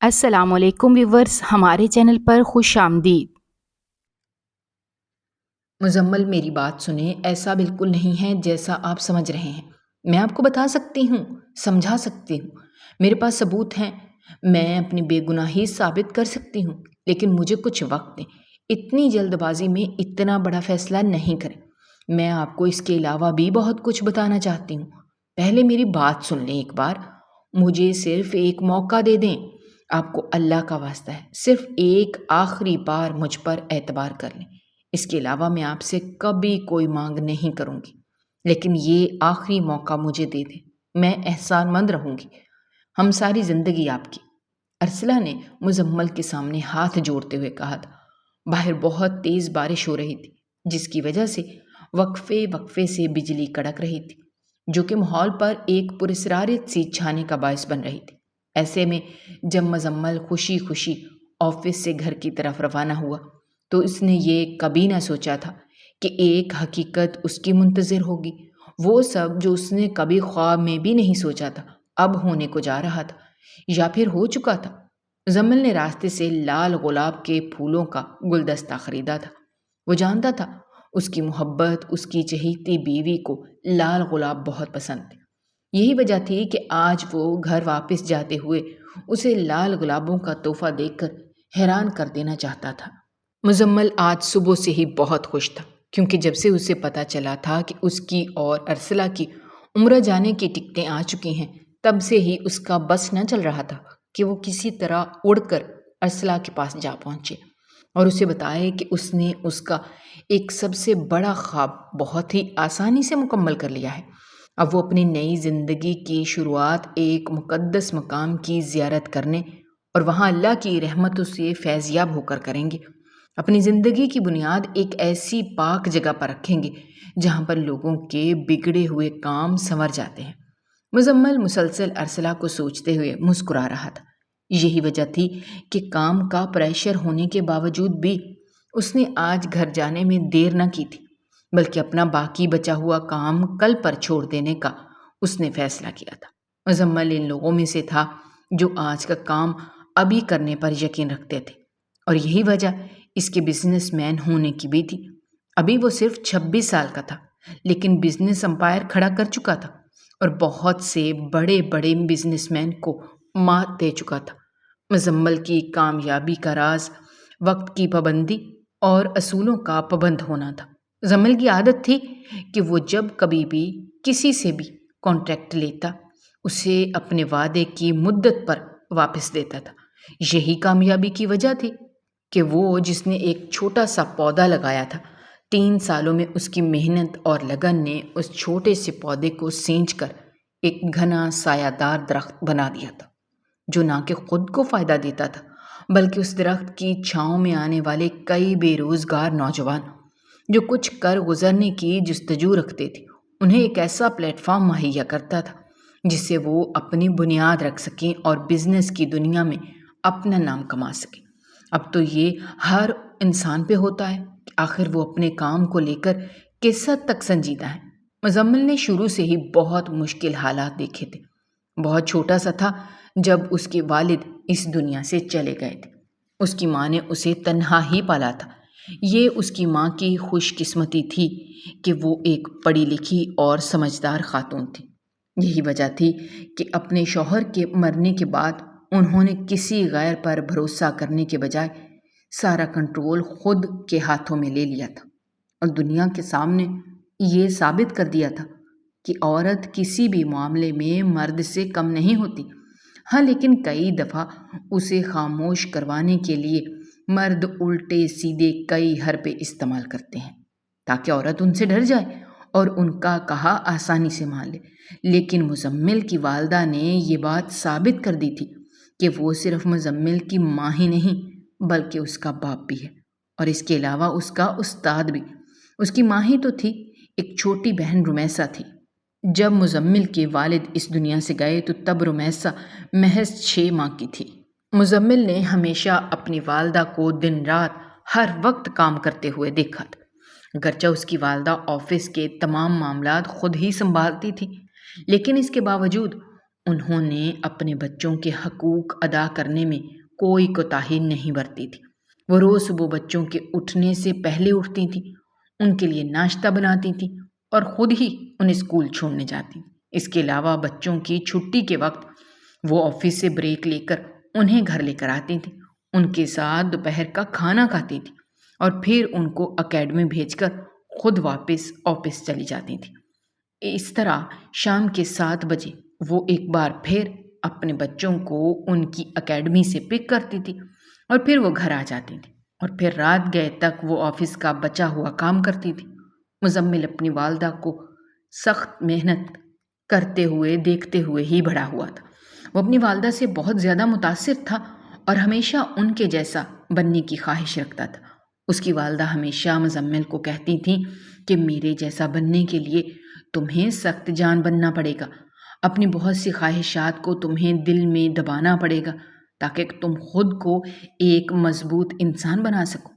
السلام علیکم ویورز، ہمارے چینل پر خوش آمدید۔ مزمل میری بات سنیں، ایسا بالکل نہیں ہے جیسا آپ سمجھ رہے ہیں۔ میں آپ کو بتا سکتی ہوں، سمجھا سکتی ہوں، میرے پاس ثبوت ہیں، میں اپنی بے گناہی ثابت کر سکتی ہوں، لیکن مجھے کچھ وقت دیں۔ اتنی جلد بازی میں اتنا بڑا فیصلہ نہیں کریں۔ میں آپ کو اس کے علاوہ بھی بہت کچھ بتانا چاہتی ہوں۔ پہلے میری بات سن لیں ایک بار، مجھے صرف ایک موقع دے دیں۔ آپ کو اللہ کا واسطہ ہے، صرف ایک آخری بار مجھ پر اعتبار کر لیں۔ اس کے علاوہ میں آپ سے کبھی کوئی مانگ نہیں کروں گی، لیکن یہ آخری موقع مجھے دے دیں، میں احسان مند رہوں گی، ہم ساری زندگی آپ کی۔ ارسلہ نے مزمل کے سامنے ہاتھ جوڑتے ہوئے کہا تھا۔ باہر بہت تیز بارش ہو رہی تھی، جس کی وجہ سے وقفے وقفے سے بجلی کڑک رہی تھی، جو کہ ماحول پر ایک پراسرارت سی چھانے کا باعث بن رہی تھی۔ ایسے میں جب مزمل خوشی خوشی آفس سے گھر کی طرف روانہ ہوا تو اس نے یہ کبھی نہ سوچا تھا کہ ایک حقیقت اس کی منتظر ہوگی۔ وہ سب جو اس نے کبھی خواب میں بھی نہیں سوچا تھا اب ہونے کو جا رہا تھا، یا پھر ہو چکا تھا۔ مزمل نے راستے سے لال گلاب کے پھولوں کا گلدستہ خریدا تھا۔ وہ جانتا تھا اس کی محبت، اس کی چہیتی بیوی کو لال گلاب بہت پسند تھے۔ یہی وجہ تھی کہ آج وہ گھر واپس جاتے ہوئے اسے لال گلابوں کا تحفہ دیکھ کر حیران کر دینا چاہتا تھا۔ مزمل آج صبح سے ہی بہت خوش تھا، کیونکہ جب سے اسے پتہ چلا تھا کہ اس کی اور ارسلہ کی عمرہ جانے کی ٹکٹیں آ چکی ہیں، تب سے ہی اس کا بس نہ چل رہا تھا کہ وہ کسی طرح اڑ کر ارسلہ کے پاس جا پہنچے اور اسے بتائے کہ اس نے اس کا ایک سب سے بڑا خواب بہت ہی آسانی سے مکمل کر لیا ہے۔ اب وہ اپنی نئی زندگی کی شروعات ایک مقدس مقام کی زیارت کرنے اور وہاں اللہ کی رحمتوں سے فیضیاب ہو کر کریں گے۔ اپنی زندگی کی بنیاد ایک ایسی پاک جگہ پر رکھیں گے جہاں پر لوگوں کے بگڑے ہوئے کام سنور جاتے ہیں۔ مزمل مسلسل ارسلہ کو سوچتے ہوئے مسکرا رہا تھا۔ یہی وجہ تھی کہ کام کا پریشر ہونے کے باوجود بھی اس نے آج گھر جانے میں دیر نہ کی تھی، بلکہ اپنا باقی بچا ہوا کام کل پر چھوڑ دینے کا اس نے فیصلہ کیا تھا۔ مزمل ان لوگوں میں سے تھا جو آج کا کام ابھی کرنے پر یقین رکھتے تھے، اور یہی وجہ اس کے بزنس مین ہونے کی بھی تھی۔ ابھی وہ صرف 26 سال کا تھا، لیکن بزنس امپائر کھڑا کر چکا تھا اور بہت سے بڑے بڑے بزنس مین کو مات دے چکا تھا۔ مزمل کی کامیابی کا راز وقت کی پابندی اور اصولوں کا پابند ہونا تھا۔ مزمل کی عادت تھی کہ وہ جب کبھی بھی کسی سے بھی کانٹریکٹ لیتا اسے اپنے وعدے کی مدت پر واپس دیتا تھا۔ یہی کامیابی کی وجہ تھی کہ وہ جس نے ایک چھوٹا سا پودا لگایا تھا، 3 سالوں میں اس کی محنت اور لگن نے اس چھوٹے سے پودے کو سینچ کر ایک گھنا سایہ دار درخت بنا دیا تھا، جو نہ کہ خود کو فائدہ دیتا تھا بلکہ اس درخت کی چھاؤں میں آنے والے کئی بے روزگار نوجوان جو کچھ کر گزرنے کی جستجو رکھتے تھے انہیں ایک ایسا پلیٹ فارم مہیا کرتا تھا جس سے وہ اپنی بنیاد رکھ سکیں اور بزنس کی دنیا میں اپنا نام کما سکیں۔ اب تو یہ ہر انسان پہ ہوتا ہے کہ آخر وہ اپنے کام کو لے کر کس حد تک سنجیدہ ہے۔ مزمل نے شروع سے ہی بہت مشکل حالات دیکھے تھے۔ بہت چھوٹا سا تھا جب اس کے والد اس دنیا سے چلے گئے تھے۔ اس کی ماں نے اسے تنہا ہی پالا تھا۔ یہ اس کی ماں کی خوش قسمتی تھی کہ وہ ایک پڑھی لکھی اور سمجھدار خاتون تھی۔ یہی وجہ تھی کہ اپنے شوہر کے مرنے کے بعد انہوں نے کسی غیر پر بھروسہ کرنے کے بجائے سارا کنٹرول خود کے ہاتھوں میں لے لیا تھا اور دنیا کے سامنے یہ ثابت کر دیا تھا کہ عورت کسی بھی معاملے میں مرد سے کم نہیں ہوتی۔ ہاں، لیکن کئی دفعہ اسے خاموش کروانے کے لیے مرد الٹے سیدھے کئی حربے استعمال کرتے ہیں تاکہ عورت ان سے ڈر جائے اور ان کا کہا آسانی سے مان لے۔ لیکن مزمل کی والدہ نے یہ بات ثابت کر دی تھی کہ وہ صرف مزمل کی ماں ہی نہیں بلکہ اس کا باپ بھی ہے، اور اس کے علاوہ اس کا استاد بھی۔ اس کی ماں ہی تو تھی، ایک چھوٹی بہن رمیسہ تھی۔ جب مزمل کے والد اس دنیا سے گئے تو تب رمیسہ محض 6 ماہ کی تھی۔ مزمل نے ہمیشہ اپنی والدہ کو دن رات ہر وقت کام کرتے ہوئے دیکھا تھا۔ گرچہ اس کی والدہ آفس کے تمام معاملات خود ہی سنبھالتی تھی، لیکن اس کے باوجود انہوں نے اپنے بچوں کے حقوق ادا کرنے میں کوئی کوتاہی نہیں برتی تھی۔ وہ روز صبح بچوں کے اٹھنے سے پہلے اٹھتی تھیں، ان کے لیے ناشتہ بناتی تھیں اور خود ہی انہیں اسکول چھوڑنے جاتی۔ اس کے علاوہ بچوں کی چھٹی کے وقت وہ آفس سے بریک لے کر انہیں گھر لے کر آتی تھیں، ان کے ساتھ دوپہر کا کھانا کھاتی تھیں اور پھر ان کو اکیڈمی بھیج کر خود واپس آفس چلی جاتی تھیں۔ اس طرح شام کے 7 بجے وہ ایک بار پھر اپنے بچوں کو ان کی اکیڈمی سے پک کرتی تھی اور پھر وہ گھر آ جاتی تھی اور پھر رات گئے تک وہ آفس کا بچا ہوا کام کرتی تھی۔ مزمل اپنی والدہ کو سخت محنت کرتے ہوئے دیکھتے ہوئے ہی بڑا ہوا تھا۔ وہ اپنی والدہ سے بہت زیادہ متاثر تھا اور ہمیشہ ان کے جیسا بننے کی خواہش رکھتا تھا۔ اس کی والدہ ہمیشہ مزمل کو کہتی تھیں کہ میرے جیسا بننے کے لیے تمہیں سخت جان بننا پڑے گا، اپنی بہت سی خواہشات کو تمہیں دل میں دبانا پڑے گا تاکہ تم خود کو ایک مضبوط انسان بنا سکو،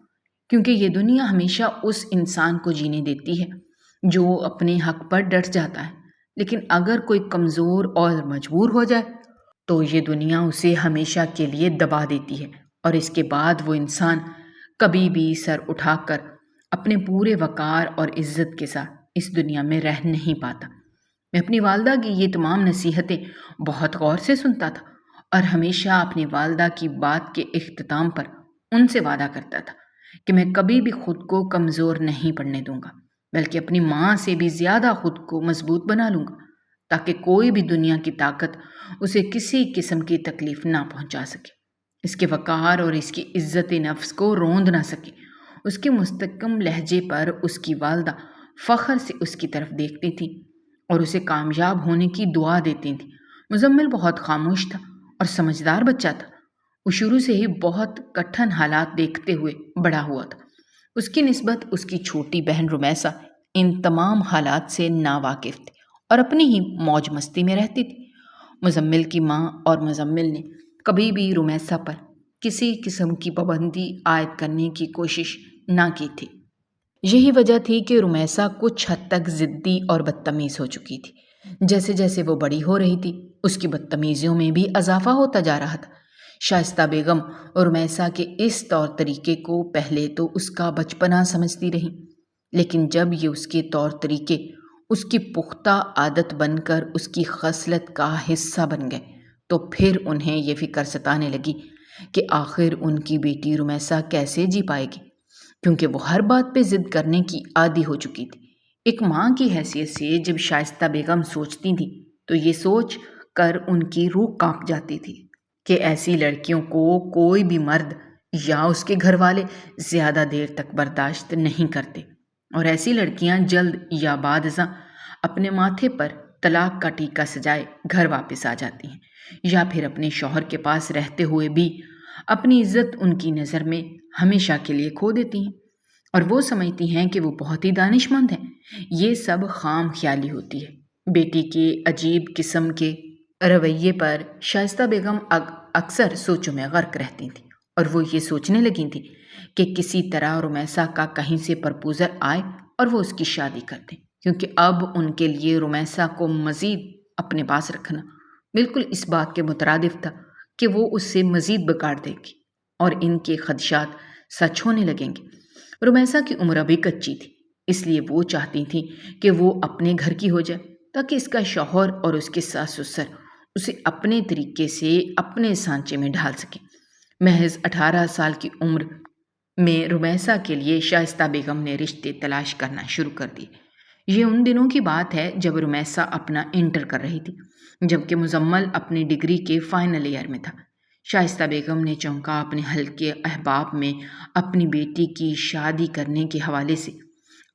کیونکہ یہ دنیا ہمیشہ اس انسان کو جینے دیتی ہے جو اپنے حق پر ڈٹ جاتا ہے، لیکن اگر کوئی کمزور اور مجبور ہو جائے تو یہ دنیا اسے ہمیشہ کے لیے دبا دیتی ہے اور اس کے بعد وہ انسان کبھی بھی سر اٹھا کر اپنے پورے وقار اور عزت کے ساتھ اس دنیا میں رہ نہیں پاتا۔ میں اپنی والدہ کی یہ تمام نصیحتیں بہت غور سے سنتا تھا اور ہمیشہ اپنی والدہ کی بات کے اختتام پر ان سے وعدہ کرتا تھا کہ میں کبھی بھی خود کو کمزور نہیں پڑنے دوں گا، بلکہ اپنی ماں سے بھی زیادہ خود کو مضبوط بنا لوں گا تاکہ کوئی بھی دنیا کی طاقت اسے کسی قسم کی تکلیف نہ پہنچا سکے، اس کے وقار اور اس کی عزت نفس کو روند نہ سکے۔ اس کے مستحکم لہجے پر اس کی والدہ فخر سے اس کی طرف دیکھتی تھی اور اسے کامیاب ہونے کی دعا دیتی تھی۔ مزمل بہت خاموش تھا اور سمجھدار بچہ تھا۔ وہ شروع سے ہی بہت کٹھن حالات دیکھتے ہوئے بڑا ہوا تھا۔ اس کی نسبت اس کی چھوٹی بہن رمیسا ان تمام حالات سے ناواقف تھی اور اپنی ہی موج مستی میں رہتی تھی۔ مزمل کی ماں اور مزمل نے کبھی بھی رمیسا پر کسی قسم کی پابندی عائد کرنے کی کوشش نہ کی تھی۔ یہی وجہ تھی کہ رمیسا کچھ حد تک ضدی اور بدتمیز ہو چکی تھی۔ جیسے جیسے وہ بڑی ہو رہی تھی اس کی بدتمیزیوں میں بھی اضافہ ہوتا جا رہا تھا۔ شائستہ بیگم رمیسا کے اس طور طریقے کو پہلے تو اس کا بچپنا سمجھتی رہی، لیکن جب یہ اس کے طور طریقے اس کی پختہ عادت بن کر اس کی خصلت کا حصہ بن گئے تو پھر انہیں یہ فکر ستانے لگی کہ آخر ان کی بیٹی رمیسا کیسے جی پائے گی، کیونکہ وہ ہر بات پہ ضد کرنے کی عادی ہو چکی تھی۔ ایک ماں کی حیثیت سے جب شائستہ بیگم سوچتی تھی تو یہ سوچ کر ان کی روح کانپ جاتی تھی کہ ایسی لڑکیوں کو کوئی بھی مرد یا اس کے گھر والے زیادہ دیر تک برداشت نہیں کرتے، اور ایسی لڑکیاں جلد یا بعد ازاں اپنے ماتھے پر طلاق کا ٹیکا سجائے گھر واپس آ جاتی ہیں، یا پھر اپنے شوہر کے پاس رہتے ہوئے بھی اپنی عزت ان کی نظر میں ہمیشہ کے لیے کھو دیتی ہیں اور وہ سمجھتی ہیں کہ وہ بہت ہی دانش مند ہیں۔ یہ سب خام خیالی ہوتی ہے۔ بیٹی کے عجیب قسم کے رویے پر شائستہ بیگم اکثر سوچوں میں غرق رہتی تھیں اور وہ یہ سوچنے لگی تھیں کہ کسی طرح رمیسا کا کہیں سے پرپوزل آئے اور وہ اس کی شادی کر دیں، کیونکہ اب ان کے لیے رمیسا کو مزید اپنے پاس رکھنا بالکل اس بات کے مترادف تھا کہ وہ اس سے مزید بگاڑ دے گی اور ان کے خدشات سچ ہونے لگیں گے۔ رمیسا کی عمر ابھی کچی تھی، اس لیے وہ چاہتی تھی کہ وہ اپنے گھر کی ہو جائے تاکہ اس کا شوہر اور اس کے ساس سسر اسے اپنے طریقے سے اپنے سانچے میں ڈھال سکیں۔ محض 18 سال کی عمر میں رمیسا کے لیے شائستہ بیگم نے رشتے تلاش کرنا شروع کر دیے۔ یہ ان دنوں کی بات ہے جب رمیسا اپنا انٹر کر رہی تھی، جبکہ مزمل اپنی ڈگری کے فائنل ایئر میں تھا۔ شائستہ بیگم نے چونکہ اپنے حلقے احباب میں اپنی بیٹی کی شادی کرنے کے حوالے سے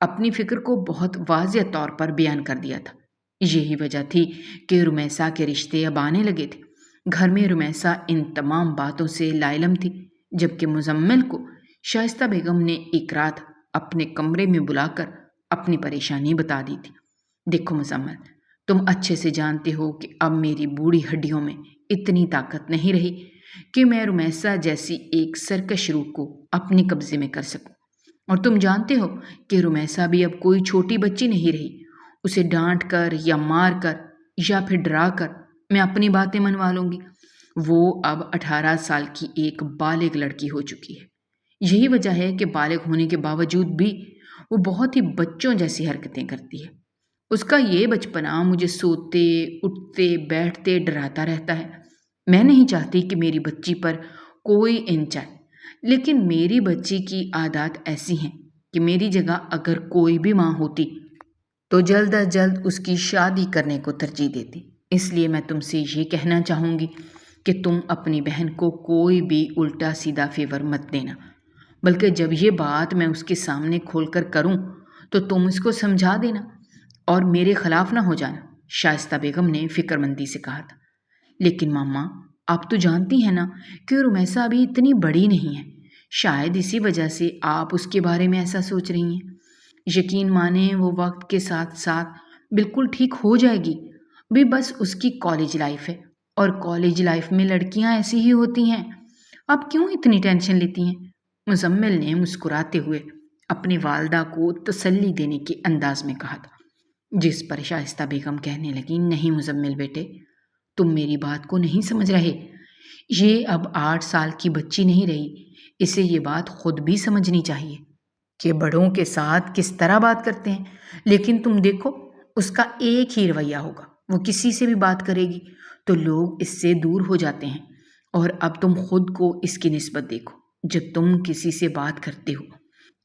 اپنی فکر کو بہت واضح طور پر بیان کر دیا تھا۔ یہی وجہ تھی کہ رمیسا کے رشتے اب آنے لگے تھے۔ گھر میں رمیسا ان تمام باتوں سے لاعلم تھی، جبکہ مزمل کو شائستہ بیگم نے ایک رات اپنے کمرے میں بلا کر اپنی پریشانی بتا دی تھی۔ دیکھو مزمل، تم اچھے سے جانتے ہو کہ اب میری بوڑھی ہڈیوں میں اتنی طاقت نہیں رہی کہ میں رمیسا جیسی ایک سرکش روح کو اپنے قبضے میں کر سکوں، اور تم جانتے ہو کہ رمیسا بھی اب کوئی چھوٹی بچی نہیں رہی۔ اسے ڈانٹ کر یا مار کر یا پھر ڈرا کر میں اپنی باتیں منوا لوں گی۔ وہ اب 18 سال کی ایک بالغ لڑکی ہو چکی ہے۔ یہی وجہ ہے کہ بالغ ہونے کے باوجود بھی وہ بہت ہی بچوں جیسی حرکتیں کرتی ہے۔ اس کا یہ بچپنا مجھے سوتے اٹھتے بیٹھتے ڈراتا رہتا ہے۔ میں نہیں چاہتی کہ میری بچی پر کوئی انچ آئے، لیکن میری بچی کی عادات ایسی ہیں کہ میری جگہ اگر کوئی بھی ماں ہوتی تو جلد از جلد اس کی شادی کرنے کو ترجیح دیتی۔ اس لیے میں تم سے یہ کہنا چاہوں گی کہ تم اپنی بہن کو کوئی بھی الٹا سیدھا فیور مت دینا، بلکہ جب یہ بات میں اس کے سامنے کھول کر کروں تو تم اس کو سمجھا دینا اور میرے خلاف نہ ہو جانا، شائستہ بیگم نے فکر مندی سے کہا تھا۔ لیکن ماما، آپ تو جانتی ہیں نا کہ رمیسا ابھی اتنی بڑی نہیں ہے، شاید اسی وجہ سے آپ اس کے بارے میں ایسا سوچ رہی ہیں۔ یقین مانیں وہ وقت کے ساتھ ساتھ بالکل ٹھیک ہو جائے گی، بھی بس اس کی کالج لائف ہے، اور کالج لائف میں لڑکیاں ایسی ہی ہوتی ہیں۔ آپ کیوں اتنی ٹینشن لیتی ہیں؟ مزمل نے مسکراتے ہوئے اپنی والدہ کو تسلی دینے کے انداز میں کہا تھا، جس پر شائستہ بیگم کہنے لگی، نہیں مزمل بیٹے، تم میری بات کو نہیں سمجھ رہے۔ یہ اب 8 سال کی بچی نہیں رہی، اسے یہ بات خود بھی سمجھنی چاہیے کہ بڑوں کے ساتھ کس طرح بات کرتے ہیں۔ لیکن تم دیکھو، اس کا ایک ہی رویہ ہوگا، وہ کسی سے بھی بات کرے گی تو لوگ اس سے دور ہو جاتے ہیں، اور اب تم خود کو اس کی نسبت دیکھو، جب تم کسی سے بات کرتے ہو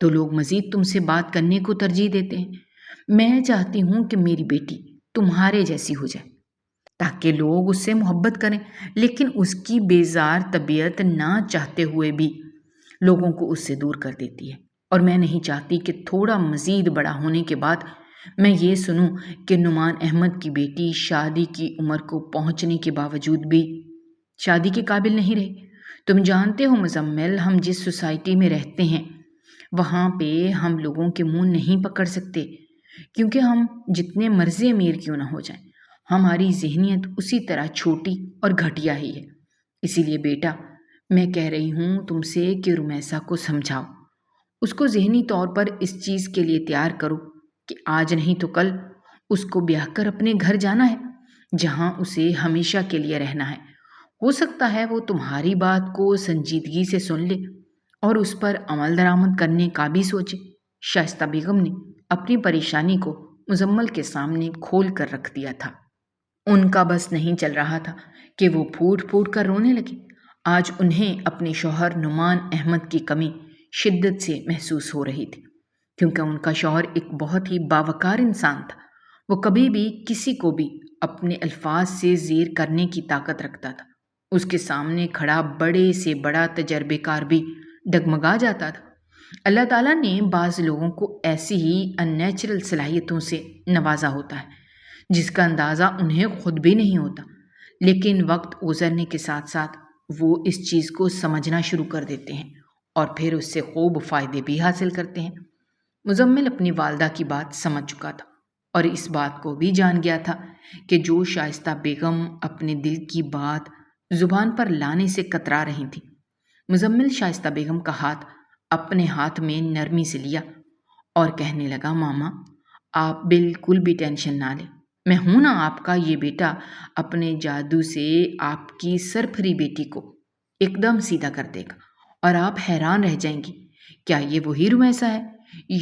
تو لوگ مزید تم سے بات کرنے کو ترجیح دیتے ہیں۔ میں چاہتی ہوں کہ میری بیٹی تمہارے جیسی ہو جائے تاکہ لوگ اس سے محبت کریں، لیکن اس کی بیزار طبیعت نہ چاہتے ہوئے بھی لوگوں کو اس سے دور کر دیتی ہے، اور میں نہیں چاہتی کہ تھوڑا مزید بڑا ہونے کے بعد میں یہ سنوں کہ نعمان احمد کی بیٹی شادی کی عمر کو پہنچنے کے باوجود بھی شادی کے قابل نہیں رہی۔ تم جانتے ہو مزمل، ہم جس سوسائٹی میں رہتے ہیں وہاں پہ ہم لوگوں کے منہ نہیں پکڑ سکتے، کیونکہ ہم جتنے مرضی امیر کیوں نہ ہو جائیں، ہماری ذہنیت اسی طرح چھوٹی اور گھٹیا ہی ہے۔ اسی لیے بیٹا، میں کہہ رہی ہوں تم سے کہ رمیسا کو سمجھاؤ، اس کو ذہنی طور پر اس چیز کے لیے تیار کرو کہ آج نہیں تو کل اس کو بیاہ کر اپنے گھر جانا ہے، جہاں اسے ہمیشہ کے لیے رہنا ہے۔ ہو سکتا ہے وہ تمہاری بات کو سنجیدگی سے سن لے اور اس پر عمل درآمد کرنے کا بھی سوچے۔ شائستہ بیگم نے اپنی پریشانی کو مزمل کے سامنے کھول کر رکھ دیا تھا۔ ان کا بس نہیں چل رہا تھا کہ وہ پھوٹ پھوٹ کر رونے لگی۔ آج انہیں اپنے شوہر نعمان احمد کی کمی شدت سے محسوس ہو رہی تھی، کیونکہ ان کا شوہر ایک بہت ہی باوقار انسان تھا۔ وہ کبھی بھی کسی کو بھی اپنے الفاظ سے زیر کرنے کی طاقت رکھتا تھا۔ اس کے سامنے کھڑا بڑے سے بڑا تجربے کار بھی ڈگمگا جاتا تھا۔ اللہ تعالیٰ نے بعض لوگوں کو ایسی ہی ان نیچرل صلاحیتوں سے نوازا ہوتا ہے جس کا اندازہ انہیں خود بھی نہیں ہوتا، لیکن وقت گزرنے کے ساتھ ساتھ وہ اس چیز کو سمجھنا شروع کر دیتے ہیں اور پھر اس سے خوب فائدے بھی حاصل کرتے ہیں۔ مزمل اپنی والدہ کی بات سمجھ چکا تھا اور اس بات کو بھی جان گیا تھا کہ جو شائستہ بیگم اپنے دل کی بات زبان پر لانے سے کترا رہی تھی۔ مزمل شائستہ بیگم کا ہاتھ اپنے ہاتھ میں نرمی سے لیا اور کہنے لگا، ماما آپ بالکل بھی ٹینشن نہ لیں، میں ہوں نا آپ کا یہ بیٹا، اپنے جادو سے آپ کی سرپھری بیٹی کو ایک دم سیدھا کر دے گا اور آپ حیران رہ جائیں گی، کیا یہ وہی رمیسا ہے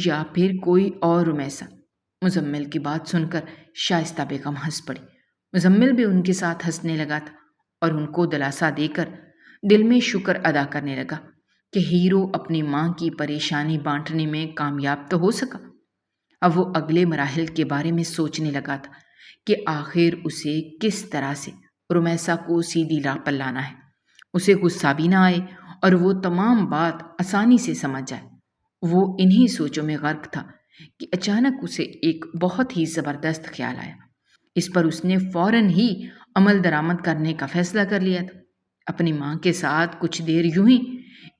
یا پھر کوئی اور رمیسا؟ مزمل کی بات سن کر شائستہ بیگم ہنس پڑی۔ مزمل بھی ان کے ساتھ ہنسنے لگا تھا اور ان کو دلاسا دے کر دل میں شکر ادا کرنے لگا کہ ہیرو اپنی ماں کی پریشانی بانٹنے میں کامیاب تو ہو سکا۔ اب وہ اگلے مراحل کے بارے میں سوچنے لگا تھا کہ آخر اسے کس طرح سے رمیسا کو سیدھی راہ پر لانا ہے، اسے غصہ بھی نہ آئے اور وہ تمام بات آسانی سے سمجھ جائے۔ وہ انہی سوچوں میں غرق تھا کہ اچانک اسے ایک بہت ہی زبردست خیال آیا۔ اس پر اس نے فوراً ہی عمل درآمد کرنے کا فیصلہ کر لیا تھا۔ اپنی ماں کے ساتھ کچھ دیر یوں ہی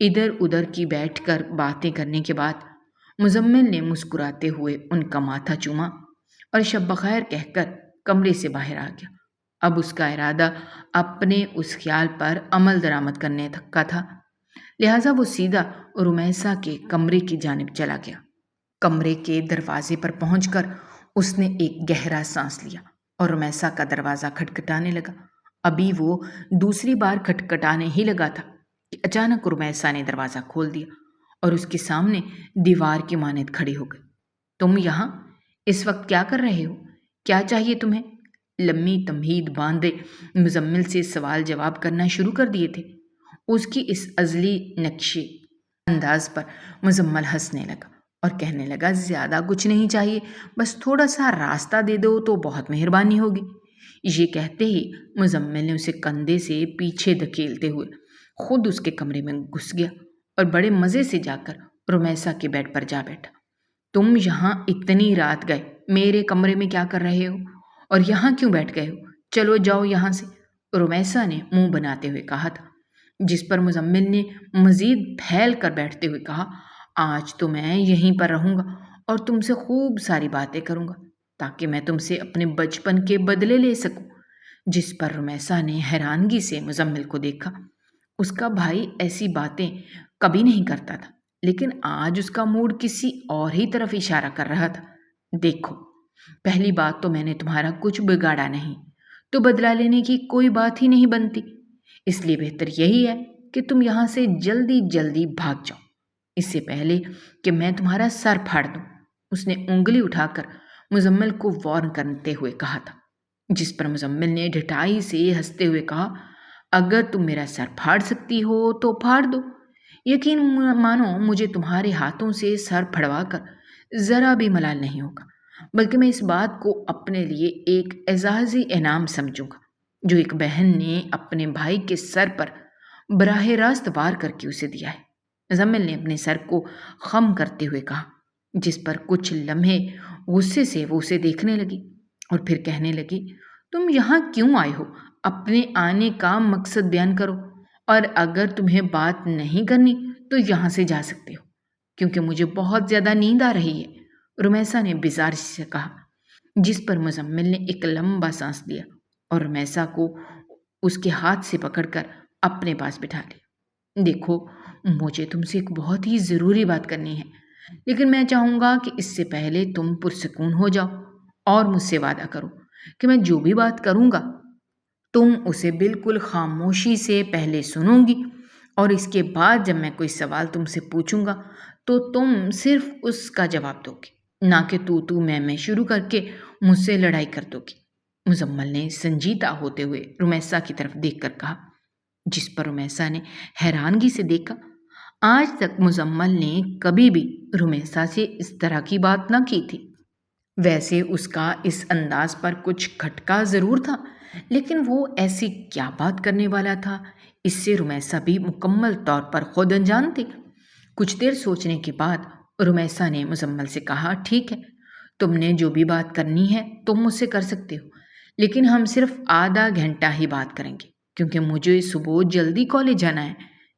ادھر ادھر کی بیٹھ کر باتیں کرنے کے بعد مزمل نے مسکراتے ہوئے ان کا ماتھا چوما اور شب بخیر کہہ کر کمرے سے باہر آ گیا۔ اب اس کا ارادہ اپنے اس خیال پر عمل درآمد کرنے کا تھا، لہٰذا وہ سیدھا رمیسا کے کمرے کی جانب چلا گیا۔ کمرے کے دروازے پر پہنچ کر اس نے ایک گہرا سانس لیا اور رمیسا کا دروازہ کھٹکھٹانے لگا۔ ابھی وہ دوسری بار کھٹکھٹانے ہی لگا تھا کہ اچانک رمیسا نے دروازہ کھول دیا اور اس کے سامنے دیوار کی مانند کھڑی ہو گئی۔ تم یہاں اس وقت کیا کر رہے ہو؟ کیا چاہیے تمہیں؟ لمبی تمہید باندھے مزمل سے سوال جواب کرنا شروع کر دیے تھے۔ اس کی اس ازلی نقشی انداز پر مزمل ہنسنے لگا اور کہنے لگا، زیادہ کچھ نہیں چاہیے، بس تھوڑا سا راستہ دے دو تو بہت مہربانی ہوگی۔ یہ کہتے ہی مزمل نے اسے کندھے سے پیچھے دھکیلتے ہوئے خود اس کے کمرے میں گھس گیا اور بڑے مزے سے جا کر رمیسا کے بیڈ پر جا بیٹھا۔ تم یہاں اتنی رات گئے میرے کمرے میں کیا کر رہے ہو اور یہاں کیوں بیٹھ گئے ہو؟ چلو جاؤ یہاں سے، رمیسا نے منہ بناتے ہوئے کہا تھا، جس پر مزمل نے مزید پھیل کر بیٹھتے ہوئے کہا، آج تو میں یہیں پر رہوں گا اور تم سے خوب ساری باتیں کروں گا تاکہ میں تم سے اپنے بچپن کے بدلے لے سکوں۔ جس پر رمیسا نے حیرانگی سے مزمل کو دیکھا۔ اس کا بھائی ایسی باتیں کبھی نہیں کرتا تھا، لیکن آج اس کا موڈ کسی اور ہی طرف اشارہ کر رہا تھا۔ دیکھو، پہلی بات تو میں نے تمہارا کچھ بگاڑا نہیں، تو بدلہ لینے کی کوئی بات ہی نہیں بنتی، اس لیے بہتر یہی ہے کہ تم یہاں سے جلدی جلدی بھاگ جاؤ، اس سے پہلے کہ میں تمہارا سر پھاڑ دوں۔ اس نے انگلی اٹھا کر مزمل کو وارن کرتے ہوئے کہا تھا، جس پر مزمل نے ڈھٹائی سے ہنستے ہوئے کہا، اگر تم میرا سر پھاڑ سکتی ہو تو پھاڑ دو، یقین مانو مجھے تمہارے ہاتھوں سے سر پھڑوا کر ذرا بھی ملال نہیں ہوگا، بلکہ میں اس بات کو اپنے لیے ایک اعزازی انعام سمجھوں گا جو ایک بہن نے اپنے بھائی کے سر پر براہ راست وار کر کے اسے دیا ہے۔ مزمل نے اپنے سر کو خم کرتے ہوئے کہا، جس پر کچھ لمحے غصے سے وہ اسے دیکھنے لگی اور پھر کہنے لگی، تم یہاں کیوں آئے ہو؟ اپنے آنے کا مقصد بیان کرو، اور اگر تمہیں بات نہیں کرنی تو یہاں سے جا سکتے ہو، کیونکہ مجھے بہت زیادہ نیند آ رہی ہے، رمیسا نے بیزاری سے کہا، جس پر مزمل نے ایک لمبا سانس لیا اور رمیسا کو اس کے ہاتھ سے پکڑ کر اپنے پاس بٹھا لیا۔ دیکھو، مجھے تم سے ایک بہت ہی ضروری بات کرنی ہے، لیکن میں چاہوں گا کہ اس سے پہلے تم پرسکون ہو جاؤ اور مجھ سے وعدہ کرو کہ میں جو بھی بات کروں گا تم اسے بالکل خاموشی سے پہلے سنو گی، اور اس کے بعد جب میں کوئی سوال تم سے پوچھوں گا تو تم صرف اس کا جواب دو گی، نہ کہ تو میں شروع کر کے مجھ سے لڑائی کر دو گی۔ مزمل نے سنجیدہ ہوتے ہوئے رمیسا کی طرف دیکھ کر کہا، جس پر رمیسا نے حیرانگی سے دیکھا۔ آج تک مزمل نے کبھی بھی رمیسا سے اس طرح کی بات نہ کی تھی۔ ویسے اس کا اس انداز پر کچھ کھٹکا ضرور تھا، لیکن وہ ایسی کیا بات کرنے والا تھا، اس سے رمیسا بھی مکمل طور پر خود انجان تھی۔ کچھ دیر سوچنے کے بعد رمیسا نے مزمل سے کہا، ٹھیک ہے، تم نے جو بھی بات کرنی ہے تم مجھ سے کر سکتے ہو، لیکن ہم صرف آدھا گھنٹہ ہی بات کریں گے، کیونکہ مجھے صبح جلدی کالج جانا ہے،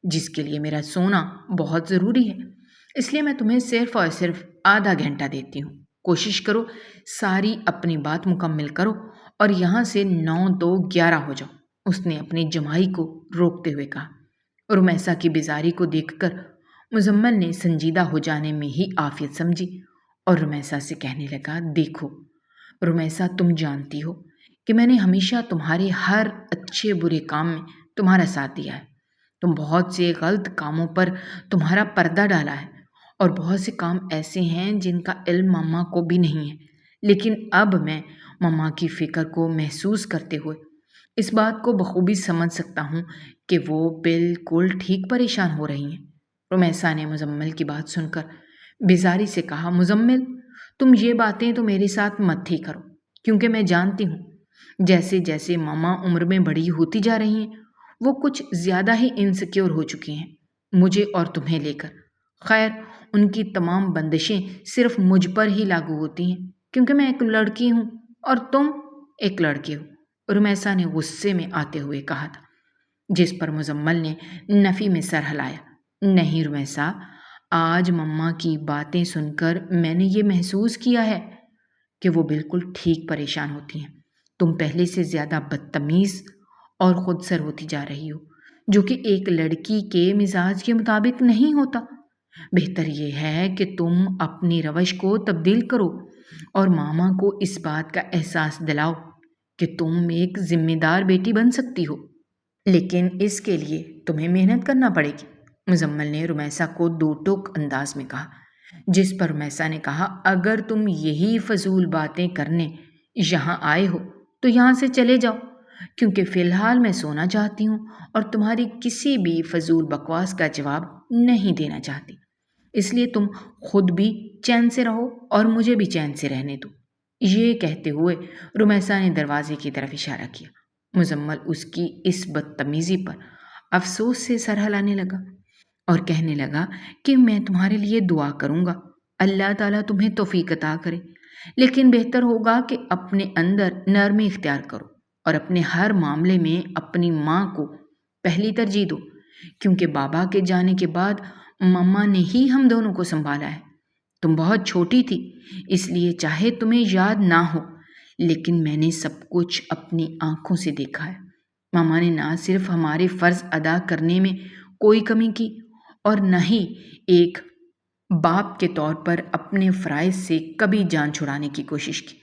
جس کے لیے میرا سونا بہت ضروری ہے، اس لیے میں تمہیں صرف اور صرف آدھا گھنٹہ دیتی ہوں۔ کوشش کرو ساری اپنی بات مکمل کرو اور یہاں سے 9-2-11 ہو جاؤ، اس نے اپنی جمائی کو روکتے ہوئے کہا۔ رمیسا کی بیزاری کو دیکھ کر مزمل نے سنجیدہ ہو جانے میں ہی عافیت سمجھی اور رمیسا سے کہنے لگا، دیکھو رمیسا، تم جانتی ہو کہ میں نے ہمیشہ تمہارے ہر اچھے برے کام میں تمہارا ساتھ دیا ہے۔ تم بہت سے غلط کاموں پر تمہارا پردہ ڈالا ہے، اور بہت سے کام ایسے ہیں جن کا علم مما کو بھی نہیں ہے، لیکن اب میں مما کی فکر کو محسوس کرتے ہوئے اس بات کو بخوبی سمجھ سکتا ہوں کہ وہ بالکل ٹھیک پریشان ہو رہی ہیں۔ رمیسا نے مزمل کی بات سن کر بیزاری سے کہا، مزمل، تم یہ باتیں تو میرے ساتھ مت ہی کرو، کیونکہ میں جانتی ہوں جیسے جیسے ماما عمر میں بڑی ہوتی جا رہی ہیں وہ کچھ زیادہ ہی انسیکیور ہو چکی ہیں مجھے اور تمہیں لے کر۔ خیر، ان کی تمام بندشیں صرف مجھ پر ہی لاگو ہوتی ہیں، کیونکہ میں ایک لڑکی ہوں اور تم ایک لڑکے ہو، رمیسا نے غصے میں آتے ہوئے کہا تھا، جس پر مزمل نے نفی میں سر ہلایا۔ نہیں رمیسا، آج مما کی باتیں سن کر میں نے یہ محسوس کیا ہے کہ وہ بالکل ٹھیک پریشان ہوتی ہیں۔ تم پہلے سے زیادہ بدتمیز اور خود سر ہوتی جا رہی ہو، جو کہ ایک لڑکی کے مزاج کے مطابق نہیں ہوتا۔ بہتر یہ ہے کہ تم اپنی روش کو تبدیل کرو اور ماما کو اس بات کا احساس دلاؤ کہ تم ایک ذمہ دار بیٹی بن سکتی ہو، لیکن اس کے لیے تمہیں محنت کرنا پڑے گی۔ مزمل نے رمیسا کو دو ٹوک انداز میں کہا، جس پر رمیسا نے کہا، اگر تم یہی فضول باتیں کرنے یہاں آئے ہو تو یہاں سے چلے جاؤ، کیونکہ فی الحال میں سونا چاہتی ہوں اور تمہاری کسی بھی فضول بکواس کا جواب نہیں دینا چاہتی۔ اس لیے تم خود بھی چین سے رہو اور مجھے بھی چین سے رہنے دو۔ یہ کہتے ہوئے رمیسا نے دروازے کی طرف اشارہ کیا۔ مزمل اس کی اس بدتمیزی پر افسوس سے سر ہلانے لگا اور کہنے لگا کہ میں تمہارے لیے دعا کروں گا، اللہ تعالیٰ تمہیں توفیق عطا کرے، لیکن بہتر ہوگا کہ اپنے اندر نرمی اختیار کرو اور اپنے ہر معاملے میں اپنی ماں کو پہلی ترجیح دو، کیونکہ بابا کے جانے کے بعد مما نے ہی ہم دونوں کو سنبھالا ہے۔ تم بہت چھوٹی تھی، اس لیے چاہے تمہیں یاد نہ ہو، لیکن میں نے سب کچھ اپنی آنکھوں سے دیکھا ہے۔ ماما نے نہ صرف ہمارے فرض ادا کرنے میں کوئی کمی کی اور نہ ہی ایک باپ کے طور پر اپنے فرائض سے کبھی جان چھڑانے کی کوشش کی،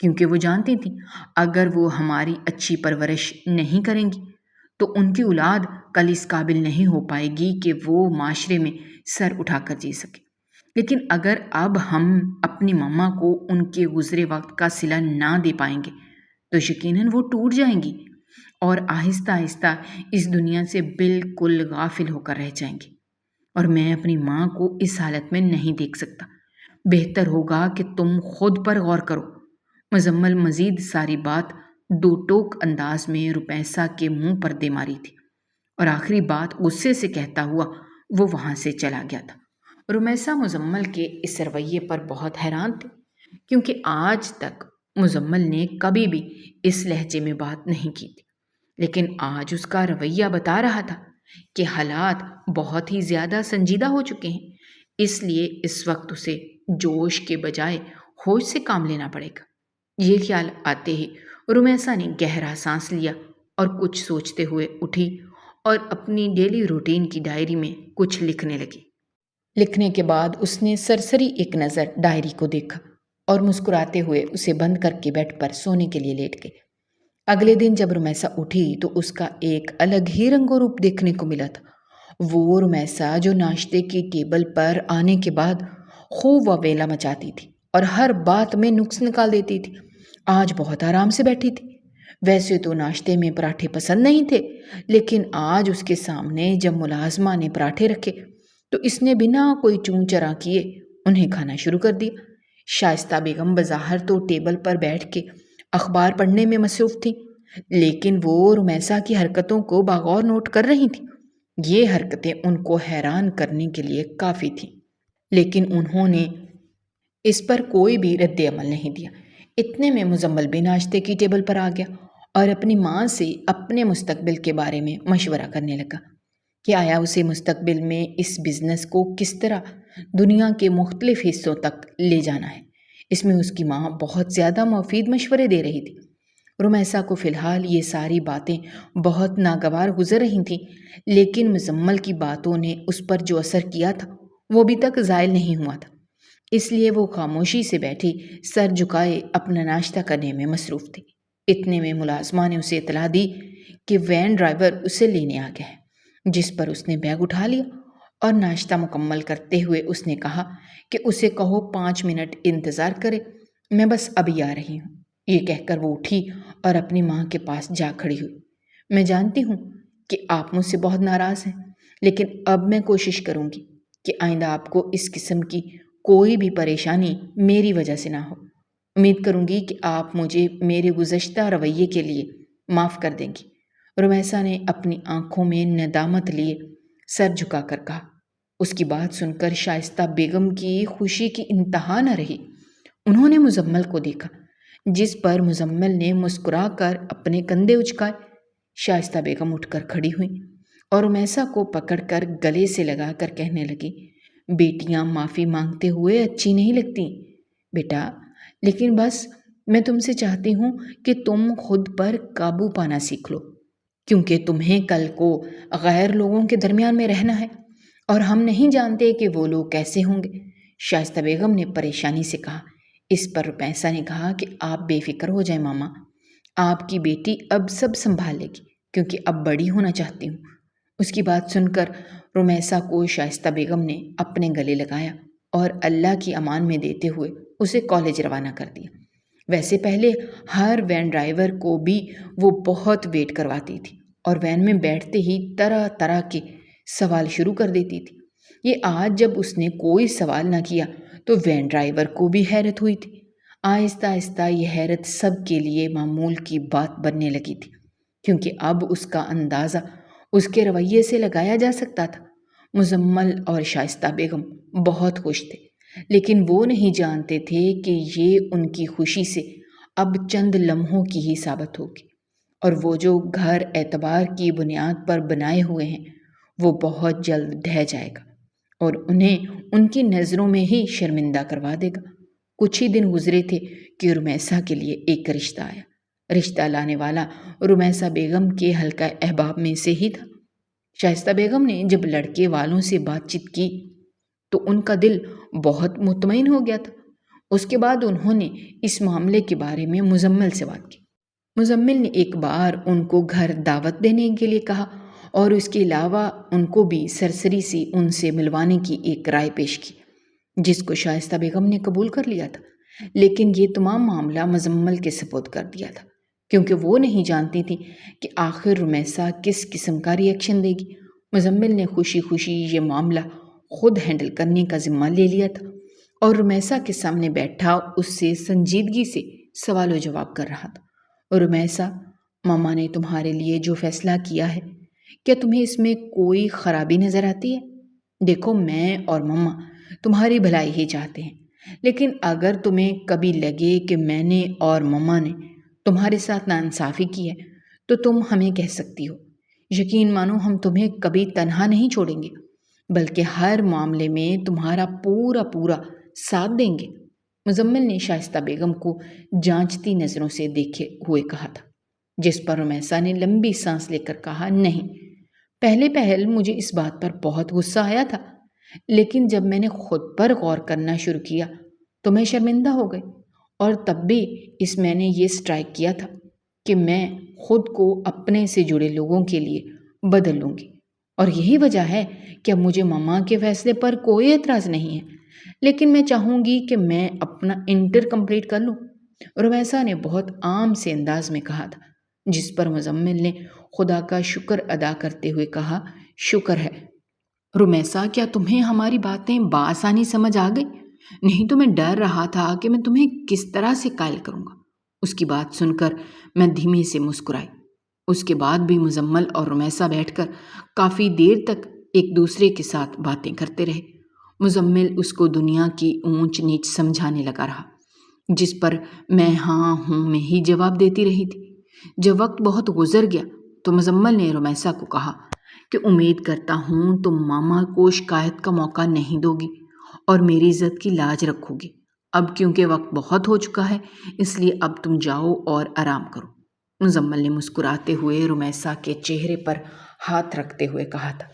کیونکہ وہ جانتی تھیں اگر وہ ہماری اچھی پرورش نہیں کریں گی تو ان کی اولاد کل اس قابل نہیں ہو پائے گی کہ وہ معاشرے میں سر اٹھا کر جی سکے۔ لیکن اگر اب ہم اپنی ماما کو ان کے گزرے وقت کا صلہ نہ دے پائیں گے تو یقیناً وہ ٹوٹ جائیں گی اور آہستہ آہستہ اس دنیا سے بالکل غافل ہو کر رہ جائیں گی، اور میں اپنی ماں کو اس حالت میں نہیں دیکھ سکتا۔ بہتر ہوگا کہ تم خود پر غور کرو۔ مزمل مزید ساری بات دو ٹوک انداز میں رمیسا کے منہ پر دے ماری تھی، اور آخری بات غصے سے کہتا ہوا وہ وہاں سے چلا گیا تھا۔ رمیسا مزمل کے اس رویے پر بہت حیران تھی، کیونکہ آج تک مزمل نے کبھی بھی اس لہجے میں بات نہیں کی تھی، لیکن آج اس کا رویہ بتا رہا تھا کہ حالات بہت ہی زیادہ سنجیدہ ہو چکے ہیں، اس لیے اس وقت اسے جوش کے بجائے ہوش سے کام لینا پڑے گا۔ یہ خیال آتے ہی رمیسا نے گہرا سانس لیا اور کچھ سوچتے ہوئے اٹھی اور اپنی ڈیلی روٹین کی ڈائری میں کچھ لکھنے لگی۔ لکھنے کے بعد اس نے سرسری ایک نظر ڈائری کو دیکھا اور مسکراتے ہوئے اسے بند کر کے بیڈ پر سونے کے لیے لیٹ گئی۔ اگلے دن جب رمیسا اٹھی تو اس کا ایک الگ ہی رنگ و روپ دیکھنے کو ملا تھا۔ وہ رمیسا جو ناشتے کی ٹیبل پر آنے کے بعد خوب ویلا مچاتی تھی اور ہر بات میں نقص نکال دیتی تھی، آج بہت آرام سے بیٹھی تھی۔ ویسے تو ناشتے میں پراٹھے پسند نہیں تھے، لیکن آج اس کے سامنے جب ملازمہ نے پراٹھے رکھے تو اس نے بنا کوئی چون چرا کیے انہیں کھانا شروع کر دیا۔ شائستہ بیگم بظاہر تو ٹیبل پر بیٹھ کے اخبار پڑھنے میں مصروف تھی، لیکن وہ رمیسا کی حرکتوں کو بغور نوٹ کر رہی تھی۔ یہ حرکتیں ان کو حیران کرنے کے لیے کافی تھیں، لیکن انہوں نے اس پر کوئی بھی رد عمل نہیں دیا۔ اتنے میں مزمل بھی ناشتے کی ٹیبل پر آ گیا اور اپنی ماں سے اپنے مستقبل کے بارے میں مشورہ کرنے لگا کہ آیا اسے مستقبل میں اس بزنس کو کس طرح دنیا کے مختلف حصوں تک لے جانا ہے۔ اس میں اس کی ماں بہت زیادہ مفید مشورے دے رہی تھی۔ رمیسا کو فی الحال یہ ساری باتیں بہت ناگوار گزر رہی تھیں، لیکن مزمل کی باتوں نے اس پر جو اثر کیا تھا وہ ابھی تک زائل نہیں ہوا تھا، اس لیے وہ خاموشی سے بیٹھی سر جھکائے اپنا ناشتہ کرنے میں مصروف تھی۔ اتنے میں ملازمہ نے اسے اطلاع دی کہ وین ڈرائیور اسے لینے آ گیا ہے، جس پر اس نے بیگ اٹھا لیا اور ناشتہ مکمل کرتے ہوئے اس نے کہا کہ اسے کہو 5 منٹ انتظار کرے، میں بس ابھی آ رہی ہوں۔ یہ کہہ کر وہ اٹھی اور اپنی ماں کے پاس جا کھڑی ہوئی۔ میں جانتی ہوں کہ آپ مجھ سے بہت ناراض ہیں، لیکن اب میں کوشش کروں گی کہ آئندہ آپ کو اس قسم کی کوئی بھی پریشانی میری وجہ سے نہ ہو۔ امید کروں گی کہ آپ مجھے میرے گزشتہ رویے کے لیے معاف کر دیں گی۔ رمیسا نے اپنی آنکھوں میں ندامت لیے سر جھکا کر کہا۔ اس کی بات سن کر شائستہ بیگم کی خوشی کی انتہا نہ رہی۔ انہوں نے مزمل کو دیکھا، جس پر مزمل نے مسکرا کر اپنے کندھے اچکائے۔ شائستہ بیگم اٹھ کر کھڑی ہوئی اور رمیسا کو پکڑ کر گلے سے لگا کر کہنے لگی، بیٹیاں معافی مانگتے ہوئے اچھی نہیں لگتی بیٹا، لیکن بس میں تم سے چاہتی ہوں کہ تم خود پر قابو پانا سیکھ لو، کیونکہ تمہیں کل کو غیر لوگوں کے درمیان میں رہنا ہے اور ہم نہیں جانتے کہ وہ لوگ کیسے ہوں گے۔ شائستہ بیگم نے پریشانی سے کہا۔ اس پر رمیسا نے کہا کہ آپ بے فکر ہو جائیں ماما، آپ کی بیٹی اب سب سنبھال لے گی کیونکہ اب بڑی ہونا چاہتی ہوں۔ اس کی بات سن کر رمیسا کو شائستہ بیگم نے اپنے گلے لگایا اور اللہ کی امان میں دیتے ہوئے اسے کالج روانہ کر دیا۔ ویسے پہلے ہر وین ڈرائیور کو بھی وہ بہت ویٹ کرواتی تھی اور وین میں بیٹھتے ہی طرح طرح کے سوال شروع کر دیتی تھی۔ یہ آج جب اس نے کوئی سوال نہ کیا تو وین ڈرائیور کو بھی حیرت ہوئی تھی۔ آہستہ آہستہ یہ حیرت سب کے لیے معمول کی بات بننے لگی تھی، کیونکہ اب اس کا اندازہ اس کے رویے سے لگایا جا سکتا تھا۔ مزمل اور شائستہ بیگم بہت خوش تھے، لیکن وہ نہیں جانتے تھے کہ یہ ان کی خوشی سے اب چند لمحوں کی ہی ثابت ہوگی، اور وہ جو گھر اعتبار کی بنیاد پر بنائے ہوئے ہیں وہ بہت جلد ڈھہ جائے گا اور انہیں ان کی نظروں میں ہی شرمندہ کروا دے گا۔ کچھ ہی دن گزرے تھے کہ رمیسا کے لیے ایک رشتہ آیا۔ رشتہ لانے والا رمیسا بیگم کے حلقہ احباب میں سے ہی تھا۔ شائستہ بیگم نے جب لڑکے والوں سے بات چیت کی تو ان کا دل بہت مطمئن ہو گیا تھا۔ اس کے بعد انہوں نے اس معاملے کے بارے میں مزمل سے بات کی۔ مزمل نے ایک بار ان کو گھر دعوت دینے کے لیے کہا اور اس کے علاوہ ان کو بھی سرسری سے ان سے ملوانے کی ایک رائے پیش کی، جس کو شائستہ بیگم نے قبول کر لیا تھا، لیکن یہ تمام معاملہ مزمل کے سپرد کر دیا تھا، کیونکہ وہ نہیں جانتی تھی کہ آخر رمیسا کس قسم کا ری ایکشن دے گی۔ مزمل نے خوشی خوشی یہ معاملہ خود ہینڈل کرنے کا ذمہ لے لیا تھا اور رمیسا کے سامنے بیٹھا اس سے سنجیدگی سے سوال و جواب کر رہا تھا۔ رمیسا، ماما نے تمہارے لیے جو فیصلہ کیا ہے، کیا تمہیں اس میں کوئی خرابی نظر آتی ہے؟ دیکھو، میں اور ماما تمہاری بھلائی ہی چاہتے ہیں، لیکن اگر تمہیں کبھی لگے کہ میں نے اور ماما نے تمہارے ساتھ ناانصافی کی ہے تو تم ہمیں کہہ سکتی ہو۔ یقین مانو، ہم تمہیں کبھی تنہا نہیں چھوڑیں گے، بلکہ ہر معاملے میں تمہارا پورا ساتھ دیں گے۔ مزمل نے شائستہ بیگم کو جانچتی نظروں سے دیکھے ہوئے کہا تھا، جس پر رمیسا نے لمبی سانس لے کر کہا، نہیں، پہلے مجھے اس بات پر بہت غصہ آیا تھا، لیکن جب میں نے خود پر غور کرنا شروع کیا تو میں شرمندہ ہو گئی، اور تب بھی میں نے یہ اسٹرائک کیا تھا کہ میں خود کو اپنے سے جڑے لوگوں کے لیے بدل لوں گی، اور یہی وجہ ہے کہ اب مجھے ماما کے فیصلے پر کوئی اعتراض نہیں ہے، لیکن میں چاہوں گی کہ میں اپنا انٹر کمپلیٹ کر لوں۔ رمیسا نے بہت عام سے انداز میں کہا تھا، جس پر مزمل نے خدا کا شکر ادا کرتے ہوئے کہا، شکر ہے رمیسا، کیا تمہیں ہماری باتیں بآسانی سمجھ آ گئی؟ نہیں تو میں ڈر رہا تھا کہ میں تمہیں کس طرح سے قائل کروں گا۔ اس کی بات سن کر میں دھیمے سے مسکرائی۔ اس کے بعد بھی مزمل اور رمیسا بیٹھ کر کافی دیر تک ایک دوسرے کے ساتھ باتیں کرتے رہے۔ مزمل اس کو دنیا کی اونچ نیچ سمجھانے لگا رہا، جس پر میں ہاں ہوں میں ہی جواب دیتی رہی تھی۔ جب وقت بہت گزر گیا تو مزمل نے رمیسا کو کہا کہ امید کرتا ہوں تم ماما کو شکایت کا موقع نہیں دو گی اور میری عزت کی لاج رکھو گی۔ اب کیونکہ وقت بہت ہو چکا ہے، اس لیے اب تم جاؤ اور آرام کرو۔ مزمل نے مسکراتے ہوئے رمیسا کے چہرے پر ہاتھ رکھتے ہوئے کہا تھا،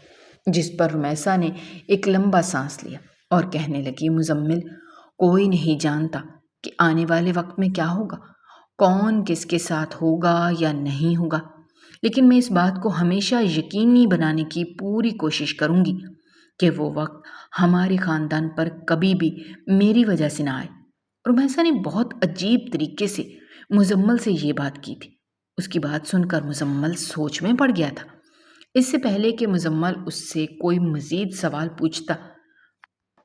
جس پر رمیسا نے ایک لمبا سانس لیا اور کہنے لگی، مزمل، کوئی نہیں جانتا کہ آنے والے وقت میں کیا ہوگا، کون کس کے ساتھ ہوگا یا نہیں ہوگا، لیکن میں اس بات کو ہمیشہ یقینی بنانے کی پوری کوشش کروں گی کہ وہ وقت ہمارے خاندان پر کبھی بھی میری وجہ سے نہ آئے۔ رمیسا نے بہت عجیب طریقے سے مزمل سے یہ بات کی تھی۔ اس کی بات سن کر مزمل سوچ میں پڑ گیا تھا۔ اس سے پہلے کہ مزمل اس سے کوئی مزید سوال پوچھتا،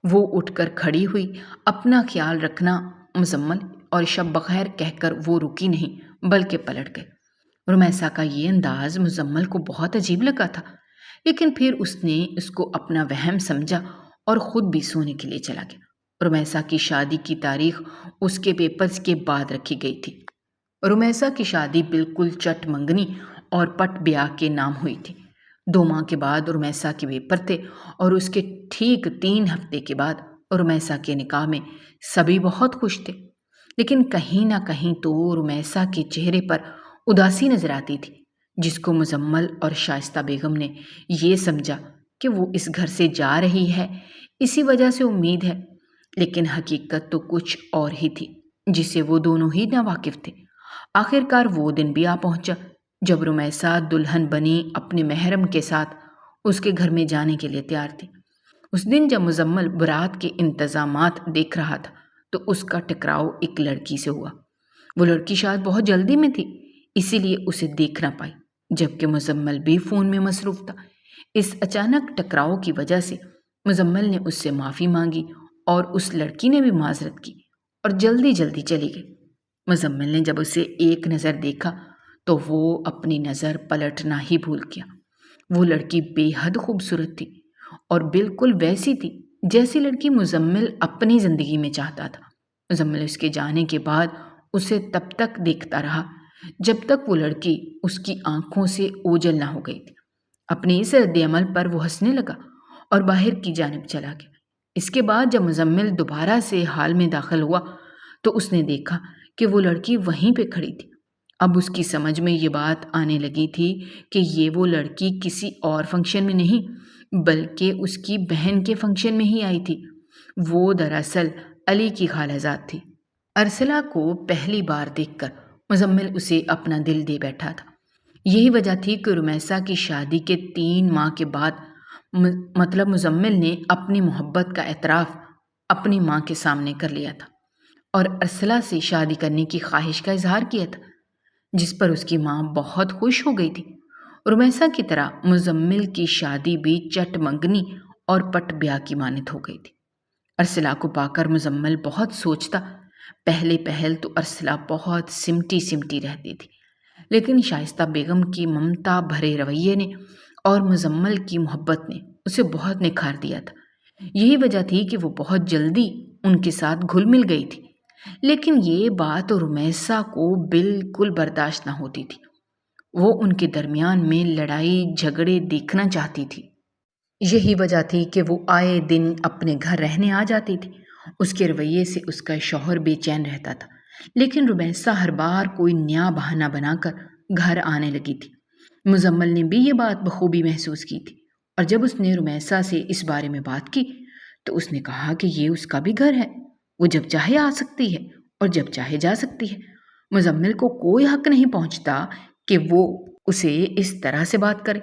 وہ اٹھ کر کھڑی ہوئی۔ اپنا خیال رکھنا مزمل، اور شب بخیر کہہ کر وہ رکی نہیں بلکہ پلٹ گئے۔ رمیسا کا یہ انداز مزمل کو بہت عجیب لگا تھا، لیکن پھر اس نے اس کو اپنا وہم سمجھا اور خود بھی سونے کے لیے چلا گیا۔ رمیسا کی شادی کی تاریخ اس کے پیپرز کے بعد رکھی گئی تھی۔ رمیسا کی شادی بالکل چٹ منگنی اور پٹ بیاہ کے نام ہوئی تھی۔ 2 ماہ کے بعد رمیسا کے پیپر تھے اور اس کے ٹھیک 3 ہفتے کے بعد رمیسا کے نکاح میں سبھی بہت خوش تھے، لیکن کہیں نہ کہیں تو رمیسا کے چہرے پر اداسی نظر آتی تھی، جس کو مزمل اور شائستہ بیگم نے یہ سمجھا کہ وہ اس گھر سے جا رہی ہے، اسی وجہ سے امید ہے، لیکن حقیقت تو کچھ اور ہی تھی جسے وہ دونوں ہی ناواقف تھے۔ آخر کار وہ دن بھی آ پہنچا جب رمیسا دلہن بنی اپنے محرم کے ساتھ اس کے گھر میں جانے کے لیے تیار تھی۔ اس دن جب مزمل برات کے انتظامات دیکھ رہا تھا تو اس کا ٹکراؤ ایک لڑکی سے ہوا۔ وہ لڑکی شاید بہت جلدی میں تھی، اسی لیے اسے دیکھ نہ پائی، جبکہ مزمل بھی فون میں مصروف تھا۔ اس اچانک ٹکراؤ کی وجہ سے مزمل نے اس سے معافی مانگی اور اس لڑکی نے بھی معذرت کی اور جلدی جلدی چلی گئی۔ مزمل نے جب اسے ایک نظر دیکھا تو وہ اپنی نظر پلٹنا ہی بھول گیا۔ وہ لڑکی بے حد خوبصورت تھی اور بالکل ویسی تھی جیسی لڑکی مزمل اپنی زندگی میں چاہتا تھا۔ مزمل اس کے جانے کے بعد اسے تب تک دیکھتا رہا جب تک وہ لڑکی اس کی آنکھوں سے اوجھل نہ ہو گئی تھی۔ اپنے اس رد عمل پر وہ ہنسنے لگا اور باہر کی جانب چلا گیا۔ اس کے بعد جب مزمل دوبارہ سے ہال میں داخل ہوا تو اس نے دیکھا کہ وہ لڑکی وہیں پہ کھڑی تھی۔ اب اس کی سمجھ میں یہ بات آنے لگی تھی کہ یہ وہ لڑکی کسی اور فنکشن میں نہیں بلکہ اس کی بہن کے فنکشن میں ہی آئی تھی۔ وہ دراصل علی کی خالہ زاد تھی۔ ارسلہ کو پہلی بار دیکھ کر مزمل اسے اپنا دل دے بیٹھا تھا۔ یہی وجہ تھی کہ رمیسا کی شادی کے 3 ماہ کے بعد مطلب مزمل نے اپنی محبت کا اعتراف اپنی ماں کے سامنے کر لیا تھا اور ارسلہ سے شادی کرنے کی خواہش کا اظہار کیا تھا، جس پر اس کی ماں بہت خوش ہو گئی تھی۔ رمیسا کی طرح مزمل کی شادی بھی چٹ منگنی اور پٹ بیاہ کی مانند ہو گئی تھی۔ ارسلہ کو پا کر مزمل بہت سوچتا۔ پہلے پہل تو ارسلہ بہت سمٹی سمٹی رہتی تھی، لیکن شائستہ بیگم کی ممتا بھرے رویے نے اور مزمل کی محبت نے اسے بہت نکھار دیا تھا۔ یہی وجہ تھی کہ وہ بہت جلدی ان کے ساتھ گھل مل گئی تھی، لیکن یہ بات رمیسا کو بالکل برداشت نہ ہوتی تھی۔ وہ ان کے درمیان میں لڑائی جھگڑے دیکھنا چاہتی تھی۔ یہی وجہ تھی کہ وہ آئے دن اپنے گھر رہنے آ جاتی تھی۔ اس کے رویے سے اس کا شوہر بے چین رہتا تھا، لیکن رمیسا ہر بار کوئی نیا بہانہ بنا کر گھر آنے لگی تھی۔ مزمل نے بھی یہ بات بخوبی محسوس کی تھی، اور جب اس نے رمیسا سے اس بارے میں بات کی تو اس نے کہا کہ یہ اس کا بھی گھر ہے، وہ جب چاہے آ سکتی ہے اور جب چاہے جا سکتی ہے۔ مزمل کو کوئی حق نہیں پہنچتا کہ وہ اسے اس طرح سے بات کرے۔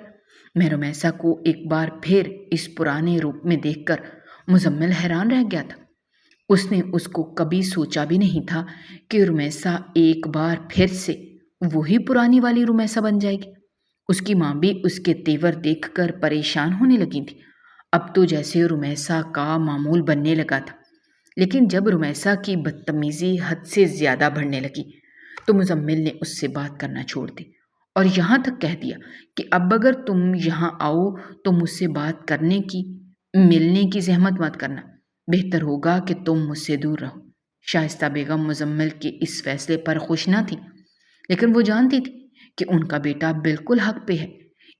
میں رمیسا کو ایک بار پھر اس پرانے روپ میں دیکھ کر مزمل حیران رہ گیا تھا۔ اس نے اس کو کبھی سوچا بھی نہیں تھا کہ رمیسا ایک بار پھر سے وہی پرانی والی رمیسا بن جائے گی۔ اس کی ماں بھی اس کے تیور دیکھ کر پریشان ہونے لگی تھی۔ اب تو جیسے رمیسا کا معمول بننے لگا تھا، لیکن جب رمیسا کی بدتمیزی حد سے زیادہ بڑھنے لگی تو مزمل نے اس سے بات کرنا چھوڑ دی اور یہاں تک کہہ دیا کہ اب اگر تم یہاں آؤ تو مجھ سے بات کرنے کی ملنے کی زحمت مت کرنا، بہتر ہوگا کہ تم مجھ سے دور رہو۔ شائستہ بیگم مزمل کے اس فیصلے پر خوش نہ تھی، لیکن وہ جانتی تھی کہ ان کا بیٹا بالکل حق پہ ہے،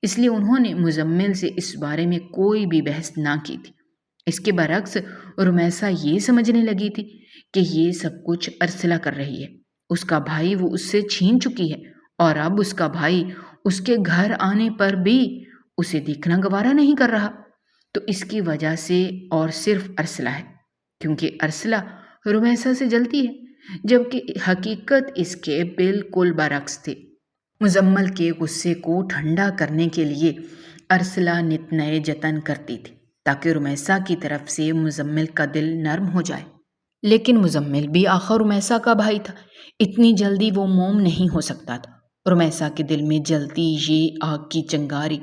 اس لیے انہوں نے مزمل سے اس بارے میں کوئی بھی بحث نہ کی تھی۔ اس کے برعکس رمیسا یہ سمجھنے لگی تھی کہ یہ سب کچھ ارسلہ کر رہی ہے۔ اس کا بھائی وہ اس سے چھین چکی ہے اور اب اس کا بھائی اس کے گھر آنے پر بھی اسے دیکھنا گوارا نہیں کر رہا، تو اس کی وجہ سے اور صرف ارسلہ ہے، کیونکہ ارسلہ رمیسا سے جلتی ہے، جبکہ حقیقت اس کے بالکل برعکس تھی۔ مزمل کے غصے کو ٹھنڈا کرنے کے لیے ارسلہ نت نئے جتن کرتی تھی تاکہ رمیسا کی طرف سے مزمل کا دل نرم ہو جائے، لیکن مزمل بھی آخر رمیسا کا بھائی تھا، اتنی جلدی وہ موم نہیں ہو سکتا تھا۔ رمیسا کے دل میں جلتی یہ آگ کی چنگاری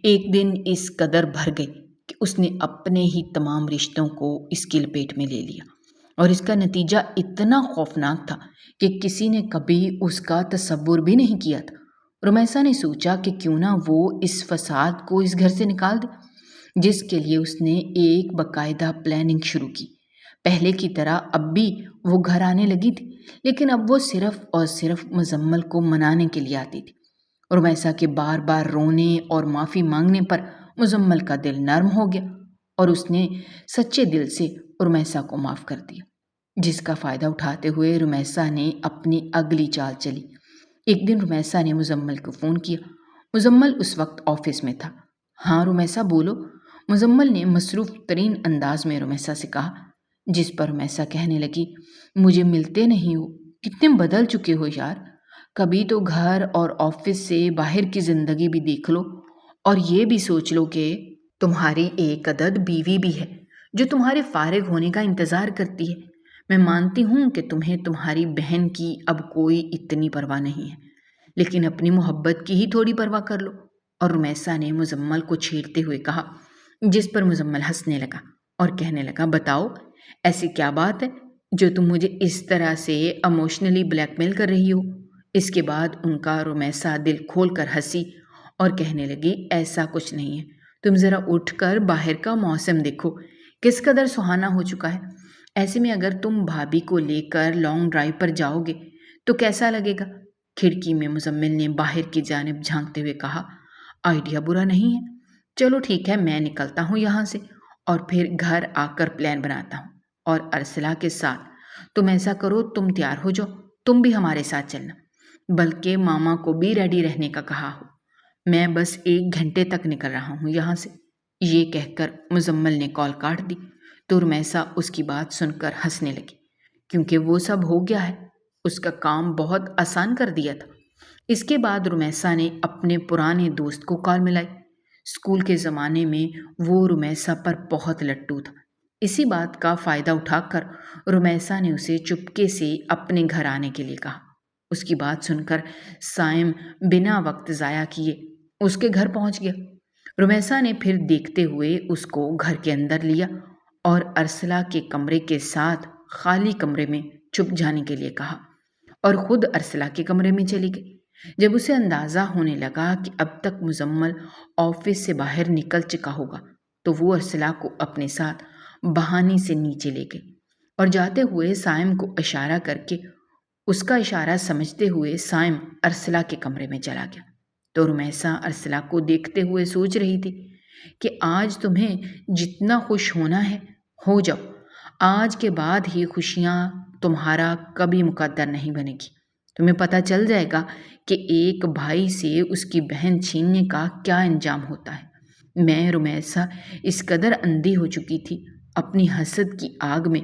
ایک دن اس قدر بھر گئی کہ اس نے اپنے ہی تمام رشتوں کو اس کی لپیٹ میں لے لیا، اور اس کا نتیجہ اتنا خوفناک تھا کہ کسی نے کبھی اس کا تصور بھی نہیں کیا تھا۔ رمیسا نے سوچا کہ کیوں نہ وہ اس فساد کو اس گھر سے نکال دے، جس کے لیے اس نے ایک باقاعدہ پلاننگ شروع کی۔ پہلے کی طرح اب بھی وہ گھر آنے لگی تھی، لیکن اب وہ صرف اور صرف مزمل کو منانے کے لیے آتی تھی۔ رمیسا کے بار بار رونے اور معافی مانگنے پر مزمل کا دل نرم ہو گیا اور اس نے سچے دل سے رمیسا کو معاف کر دیا، جس کا فائدہ اٹھاتے ہوئے رمیسا نے اپنی اگلی چال چلی۔ ایک دن رمیسا نے مزمل کو فون کیا۔ مزمل اس وقت آفس میں تھا۔ ہاں رمیسا بولو، مزمل نے مصروف ترین انداز میں رمیسا سے کہا، جس پر رمیسا کہنے لگی، مجھے ملتے نہیں ہو، کتنے بدل چکے ہو یار، کبھی تو گھر اور آفس سے باہر کی زندگی بھی دیکھ لو اور یہ بھی سوچ لو کہ تمہاری ایک عدد بیوی بھی ہے جو تمہارے فارغ ہونے کا انتظار کرتی ہے۔ میں مانتی ہوں کہ تمہیں تمہاری بہن کی اب کوئی اتنی پرواہ نہیں ہے، لیکن اپنی محبت کی ہی تھوڑی پرواہ کر لو۔ اور رمیسا نے مزمل کو چھیڑتے ہوئے کہا، جس پر مزمل ہنسنے لگا اور کہنے لگا، بتاؤ ایسی کیا بات ہے جو تم مجھے اس طرح سے ایموشنلی بلیک میل کر رہی ہو؟ اس کے بعد ان کا رمیسا دل کھول کر ہنسی اور کہنے لگی، ایسا کچھ نہیں ہے، تم ذرا اٹھ کر باہر کا موسم دیکھو کس قدر سہانا ہو چکا ہے۔ ایسے میں اگر تم بھابھی کو لے کر لانگ ڈرائیو پر جاؤ گے تو کیسا لگے گا؟ کھڑکی میں مزمل نے باہر کی جانب جھانکتے ہوئے کہا، آئیڈیا برا نہیں ہے، چلو ٹھیک ہے، میں نکلتا ہوں یہاں سے اور پھر گھر آ کر پلان بناتا ہوں اور ارسلہ کے ساتھ۔ تم ایسا کرو، تم تیار ہو جاؤ، تم بھی ہمارے ساتھ چلنا، بلکہ ماما کو بھی ریڈی رہنے کا کہا ہو، میں بس 1 گھنٹے تک نکل رہا ہوں یہاں سے۔ یہ کہہ کر مزمل نے کال کاٹ دی تو رمیسا اس کی بات سن کر ہنسنے لگی، کیونکہ وہ سب ہو گیا ہے، اس کا کام بہت آسان کر دیا تھا۔ اس کے بعد رمیسا نے اپنے پرانے دوست کو کال ملائی۔ اسکول کے زمانے میں وہ رمیسا پر بہت لٹو تھا۔ اسی بات کا فائدہ اٹھا کر رمیسا نے اسے چپکے سے اپنے گھر آنے کے لیے کہا۔ اس کی بات سن کر سائم بنا وقت ضائع کیے اس کے گھر پہنچ گیا۔ رمیسا نے پھر دیکھتے ہوئے اس کو گھر کے اندر لیا اور ارسلہ کے کمرے کے ساتھ خالی کمرے میں چھپ جانے کے لیے کہا اور خود ارسلہ کے کمرے میں چلی گئی۔ جب اسے اندازہ ہونے لگا کہ اب تک مزمل آفس سے باہر نکل چکا ہوگا تو وہ ارسلہ کو اپنے ساتھ بہانے سے نیچے لے گئی اور جاتے ہوئے سائم کو اشارہ کر کے اس کا اشارہ سمجھتے ہوئے سائم ارسلہ کے کمرے میں چلا گیا۔ تو رمیسا ارسلہ کو دیکھتے ہوئے سوچ رہی تھی کہ آج تمہیں جتنا خوش ہونا ہے ہو جاؤ، آج کے بعد ہی خوشیاں تمہارا کبھی مقدر نہیں بنے گی۔ تمہیں پتہ چل جائے گا کہ ایک بھائی سے اس کی بہن چھیننے کا کیا انجام ہوتا ہے۔ میں رمیسا اس قدر اندھی ہو چکی تھی اپنی حسد کی آگ میں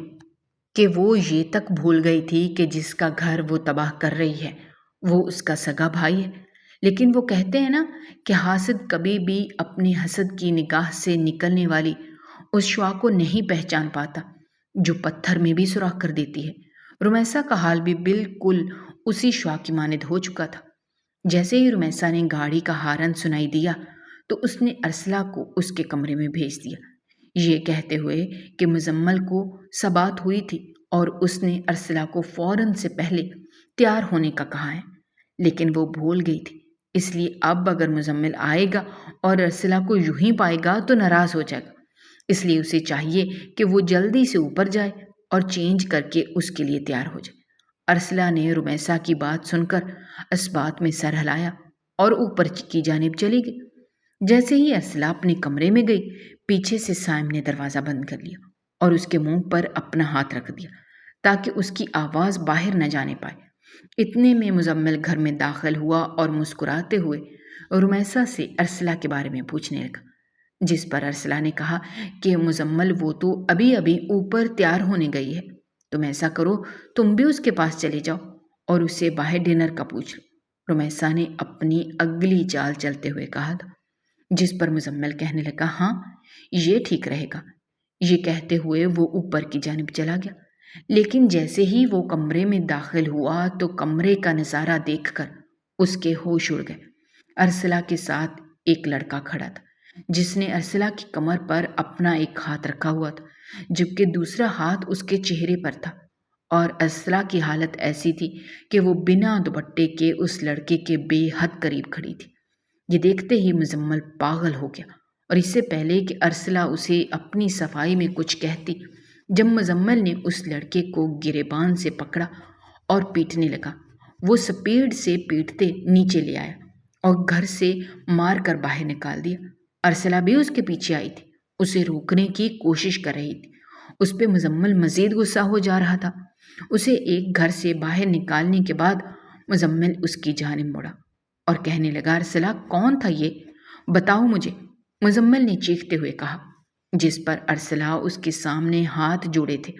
کہ وہ یہ تک بھول گئی تھی کہ جس کا گھر وہ تباہ کر رہی ہے وہ اس کا سگا بھائی ہے۔ لیکن وہ کہتے ہیں نا کہ حاسد کبھی بھی اپنی حسد کی نگاہ سے نکلنے والی اس شعاع کو نہیں پہچان پاتا جو پتھر میں بھی سوراخ کر دیتی ہے۔ رمیسا کا حال بھی بالکل اسی شعاع کی مانند ہو چکا تھا۔ جیسے ہی رمیسا نے گاڑی کا ہارن سنائی دیا تو اس نے ارسلہ کو اس کے کمرے میں بھیج دیا، یہ کہتے ہوئے کہ مزمل کو ثبات ہوئی تھی اور اس نے ارسلہ کو فوراً سے پہلے تیار ہونے کا کہا ہے، لیکن وہ بھول گئی تھی، اس لیے اب اگر مزمل آئے گا اور ارسلہ کو یوں ہی پائے گا تو ناراض ہو جائے گا، اس لیے اسے چاہیے کہ وہ جلدی سے اوپر جائے اور چینج کر کے اس کے لیے تیار ہو جائے۔ ارسلہ نے رمیسا کی بات سن کر اس بات میں سر ہلایا اور اوپر کی جانب چلی گئی۔ جیسے ہی ارسلہ اپنے کمرے میں گئی، پیچھے سے سائم نے دروازہ بند کر لیا اور اس کے منہ پر اپنا ہاتھ رکھ دیا تاکہ اس کی آواز باہر نہ جانے پائے۔ اتنے میں مزمل گھر میں داخل ہوا اور مسکراتے ہوئے رمیسا سے ارسلہ کے بارے میں پوچھنے لگا، جس پر ارسلہ نے کہا کہ مزمل وہ تو ابھی ابھی اوپر تیار ہونے گئی ہے، تم ایسا کرو تم بھی اس کے پاس چلے جاؤ اور اسے باہر ڈنر کا پوچھ لو۔ رمیسا نے اپنی اگلی چال چلتے ہوئے کہا تھا، جس پر مزمل کہنے لگا، ہاں یہ ٹھیک رہے گا۔ یہ کہتے ہوئے وہ اوپر کی جانب چلا گیا، لیکن جیسے ہی وہ کمرے میں داخل ہوا تو کمرے کا نظارہ دیکھ کر اس کے ہوش اڑ گئے۔ ارسلہ کے ساتھ ایک لڑکا کھڑا تھا جس نے ارسلہ کی کمر پر اپنا ایک ہاتھ رکھا ہوا تھا جبکہ دوسرا ہاتھ اس کے چہرے پر تھا، اور ارسلہ کی حالت ایسی تھی کہ وہ بنا دوپٹے کے اس لڑکے کے بے حد قریب کھڑی تھی۔ یہ دیکھتے ہی مزمل پاگل ہو گیا، اور اس سے پہلے کہ ارسلہ اسے اپنی صفائی میں کچھ کہتی، جب مزمل نے اس لڑکے کو گریبان سے پکڑا اور پیٹنے لگا، وہ سپیڈ سے پیٹتے نیچے لے آیا اور گھر سے مار کر باہر نکال دیا۔ ارسلہ بھی اس کے پیچھے آئی تھی، اسے روکنے کی کوشش کر رہی تھی۔ اس پہ مزمل مزید غصہ ہو جا رہا تھا۔ اسے ایک گھر سے باہر نکالنے کے بعد مزمل اس کی جانب مڑا اور کہنے لگا، ارسلہ کون تھا یہ؟ بتاؤ مجھے، مزمل نے چیختے ہوئے کہا، جس پر ارسلہ اس کے سامنے ہاتھ جوڑے تھے،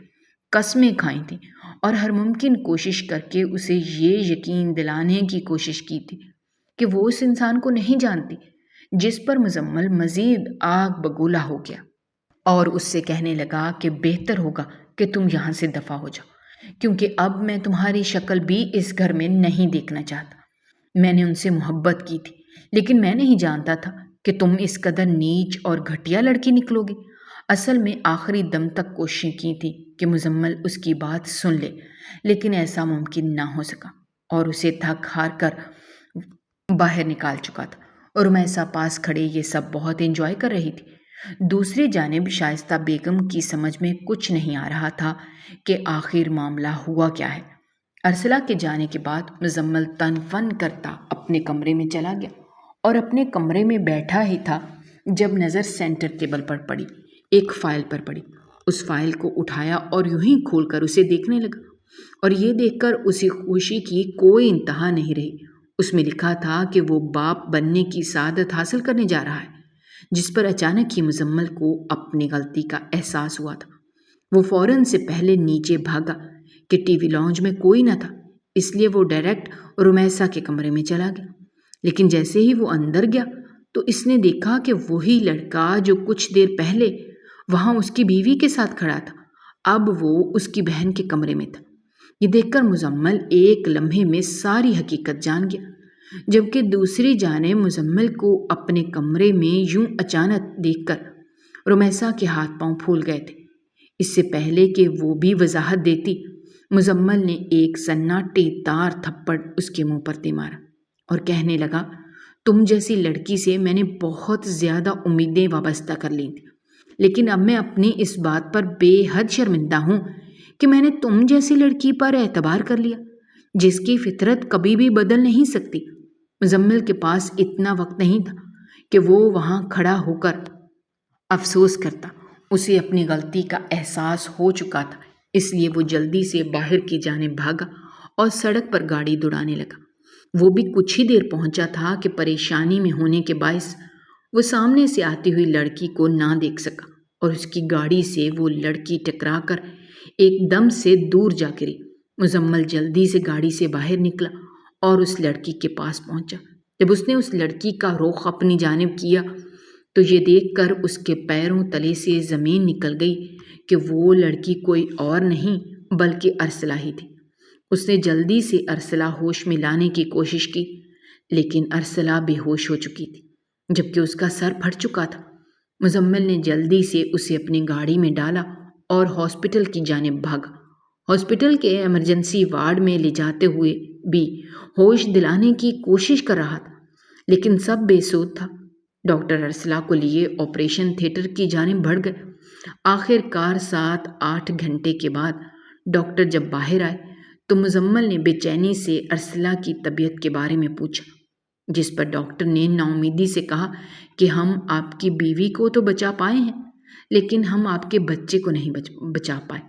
قسمیں کھائی تھیں اور ہر ممکن کوشش کر کے اسے یہ یقین دلانے کی کوشش کی تھی کہ وہ اس انسان کو نہیں جانتی جس پر مزمل مزید آگ بگولا ہو گیا، اور اس سے کہنے لگا کہ بہتر ہوگا کہ تم یہاں سے دفع ہو جاؤ، کیونکہ اب میں تمہاری شکل بھی اس گھر میں نہیں دیکھنا چاہتا۔ میں نے ان سے محبت کی تھی، لیکن میں نہیں جانتا تھا کہ تم اس قدر نیچ اور گھٹیا لڑکی نکلو گی۔ اصل میں آخری دم تک کوششیں کی تھی کہ مزمل اس کی بات سن لے، لیکن ایسا ممکن نہ ہو سکا اور اسے تھک ہار کر باہر نکال چکا تھا، اور رمیسا پاس کھڑے یہ سب بہت انجوائے کر رہی تھی۔ دوسری جانب شائستہ بیگم کی سمجھ میں کچھ نہیں آ رہا تھا کہ آخر معاملہ ہوا کیا ہے۔ ارسلہ کے جانے کے بعد مزمل تن فن کرتا اپنے کمرے میں چلا گیا اور اپنے کمرے میں بیٹھا ہی تھا جب نظر سینٹر ٹیبل پر پڑی، ایک فائل پر پڑی۔ اس فائل کو اٹھایا اور یوں ہی کھول کر اسے دیکھنے لگا، اور یہ دیکھ کر اسے خوشی کی کوئی انتہا نہیں رہی۔ اس میں لکھا تھا کہ وہ باپ بننے کی سعادت حاصل کرنے جا رہا ہے، جس پر اچانک ہی مزمل کو اپنی غلطی کا احساس ہوا تھا۔ وہ فوراً سے پہلے نیچے بھاگا کہ ٹی وی لاؤنج میں کوئی نہ تھا، اس لیے وہ ڈائریکٹ رمیسا کے کمرے میں چلا گیا۔ لیکن جیسے ہی وہ اندر گیا تو اس نے دیکھا کہ وہی لڑکا جو کچھ دیر پہلے وہاں اس کی بیوی کے ساتھ کھڑا تھا، اب وہ اس کی بہن کے کمرے میں تھا۔ یہ دیکھ کر مزمل ایک لمحے میں ساری حقیقت جان گیا، جبکہ دوسری جانب مزمل کو اپنے کمرے میں یوں اچانک دیکھ کر رمیسا کے ہاتھ پاؤں پھول گئے تھے۔ اس سے پہلے کہ وہ بھی وضاحت دیتی، مزمل نے ایک سناٹے دار تھپڑ اس کے منہ پر دے مارا اور کہنے لگا، تم جیسی لڑکی سے میں نے بہت زیادہ امیدیں وابستہ کر لی تھیں، لیکن اب میں اپنی اس بات پر بے حد شرمندہ ہوں کہ میں نے تم جیسی لڑکی پر اعتبار کر لیا، جس کی فطرت کبھی بھی بدل نہیں سکتی۔ مزمل کے پاس اتنا وقت نہیں تھا کہ وہ وہاں کھڑا ہو کر افسوس کرتا، اسے اپنی غلطی کا احساس ہو چکا تھا، اس لیے وہ جلدی سے باہر کی جانب بھاگا اور سڑک پر گاڑی دوڑانے لگا۔ وہ بھی کچھ ہی دیر پہنچا تھا کہ پریشانی میں ہونے کے باعث وہ سامنے سے آتی ہوئی لڑکی کو نہ دیکھ سکا، اور اس کی گاڑی سے وہ لڑکی ٹکرا کر ایک دم سے دور جا گری۔ مزمل جلدی سے گاڑی سے باہر نکلا اور اس لڑکی کے پاس پہنچا۔ جب اس نے اس لڑکی کا رخ اپنی جانب کیا تو یہ دیکھ کر اس کے پیروں تلے سے زمین نکل گئی کہ وہ لڑکی کوئی اور نہیں بلکہ ارسلہ ہی تھی۔ اس نے جلدی سے ارسلہ ہوش میں لانے کی کوشش کی، لیکن ارسلہ بے ہوش ہو چکی تھی، جبکہ اس کا سر پھٹ چکا تھا۔ مزمل نے جلدی سے اسے اپنی گاڑی میں ڈالا اور ہاسپٹل کی جانب بھاگا۔ ہاسپٹل کے ایمرجنسی وارڈ میں لے جاتے ہوئے بھی ہوش دلانے کی کوشش کر رہا تھا، لیکن سب بے سود تھا۔ ڈاکٹر ارسلہ کو لیے آپریشن تھیٹر کی جانب بڑھ گئے۔ آخر کار 7-8 گھنٹے کے بعد ڈاکٹر جب باہر آئے تو مزمل نے بے چینی سے ارسلہ کی طبیعت کے بارے میں پوچھا، جس پر ڈاکٹر نے نا امیدی سے کہا کہ ہم آپ کی بیوی کو تو بچا پائے ہیں، لیکن ہم آپ کے بچے کو نہیں بچا پائے،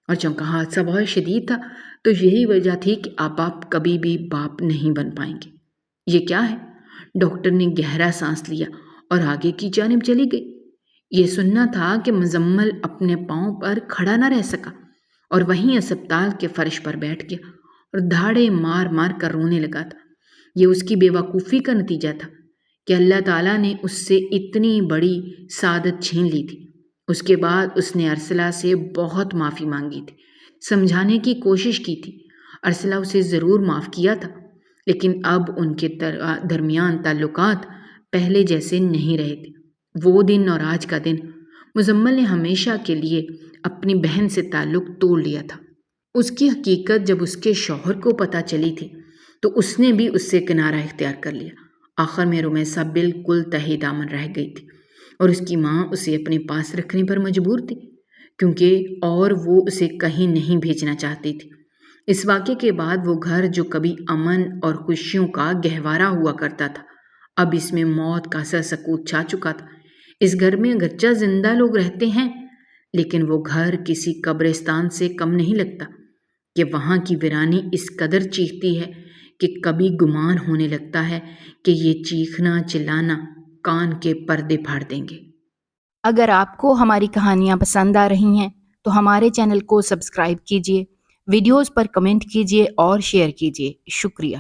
اور چونکہ حادثہ بہت شدید تھا تو یہی وجہ تھی کہ اب آپ کبھی بھی باپ نہیں بن پائیں گے۔ یہ کیا ہے؟ ڈاکٹر نے گہرا سانس لیا اور آگے کی جانب چلی گئی۔ یہ سننا تھا کہ مزمل اپنے پاؤں پر کھڑا نہ رہ سکا اور وہیں اسپتال کے فرش پر بیٹھ گیا اور دھاڑے مار مار کر رونے لگا تھا۔ یہ اس کی بے وقوفی کا نتیجہ تھا کہ اللہ تعالیٰ نے اس سے اتنی بڑی سعادت چھین لی تھی۔ اس کے بعد اس نے ارسلہ سے بہت معافی مانگی تھی، سمجھانے کی کوشش کی تھی۔ ارسلہ اسے ضرور معاف کیا تھا، لیکن اب ان کے درمیان تعلقات پہلے جیسے نہیں رہے تھے۔ وہ دن اور آج کا دن مزمل نے ہمیشہ کے لیے اپنی بہن سے تعلق توڑ لیا تھا۔ اس کی حقیقت جب اس کے شوہر کو پتہ چلی تھی تو اس نے بھی اس سے کنارہ اختیار کر لیا۔ آخر میں رمیسا بالکل تہی دامن رہ گئی تھی اور اس کی ماں اسے اپنے پاس رکھنے پر مجبور تھی، کیونکہ اور وہ اسے کہیں نہیں بھیجنا چاہتی تھی۔ اس واقعے کے بعد وہ گھر جو کبھی امن اور خوشیوں کا گہوارہ ہوا کرتا تھا، اب اس میں موت کا سا سکوت چھا چکا تھا۔ اس گھر میں اگرچہ زندہ لوگ رہتے ہیں، لیکن وہ گھر کسی قبرستان سے کم نہیں لگتا کہ وہاں کی ویرانی اس قدر چیختی ہے کہ کبھی گمان ہونے لگتا ہے کہ یہ چیخنا چلانا کان کے پردے پھاڑ دیں گے۔ اگر آپ کو ہماری کہانیاں پسند آ رہی ہیں تو ہمارے چینل کو سبسکرائب کیجیے، ویڈیوز پر کمنٹ کیجیے اور شیئر کیجیے. شکریہ.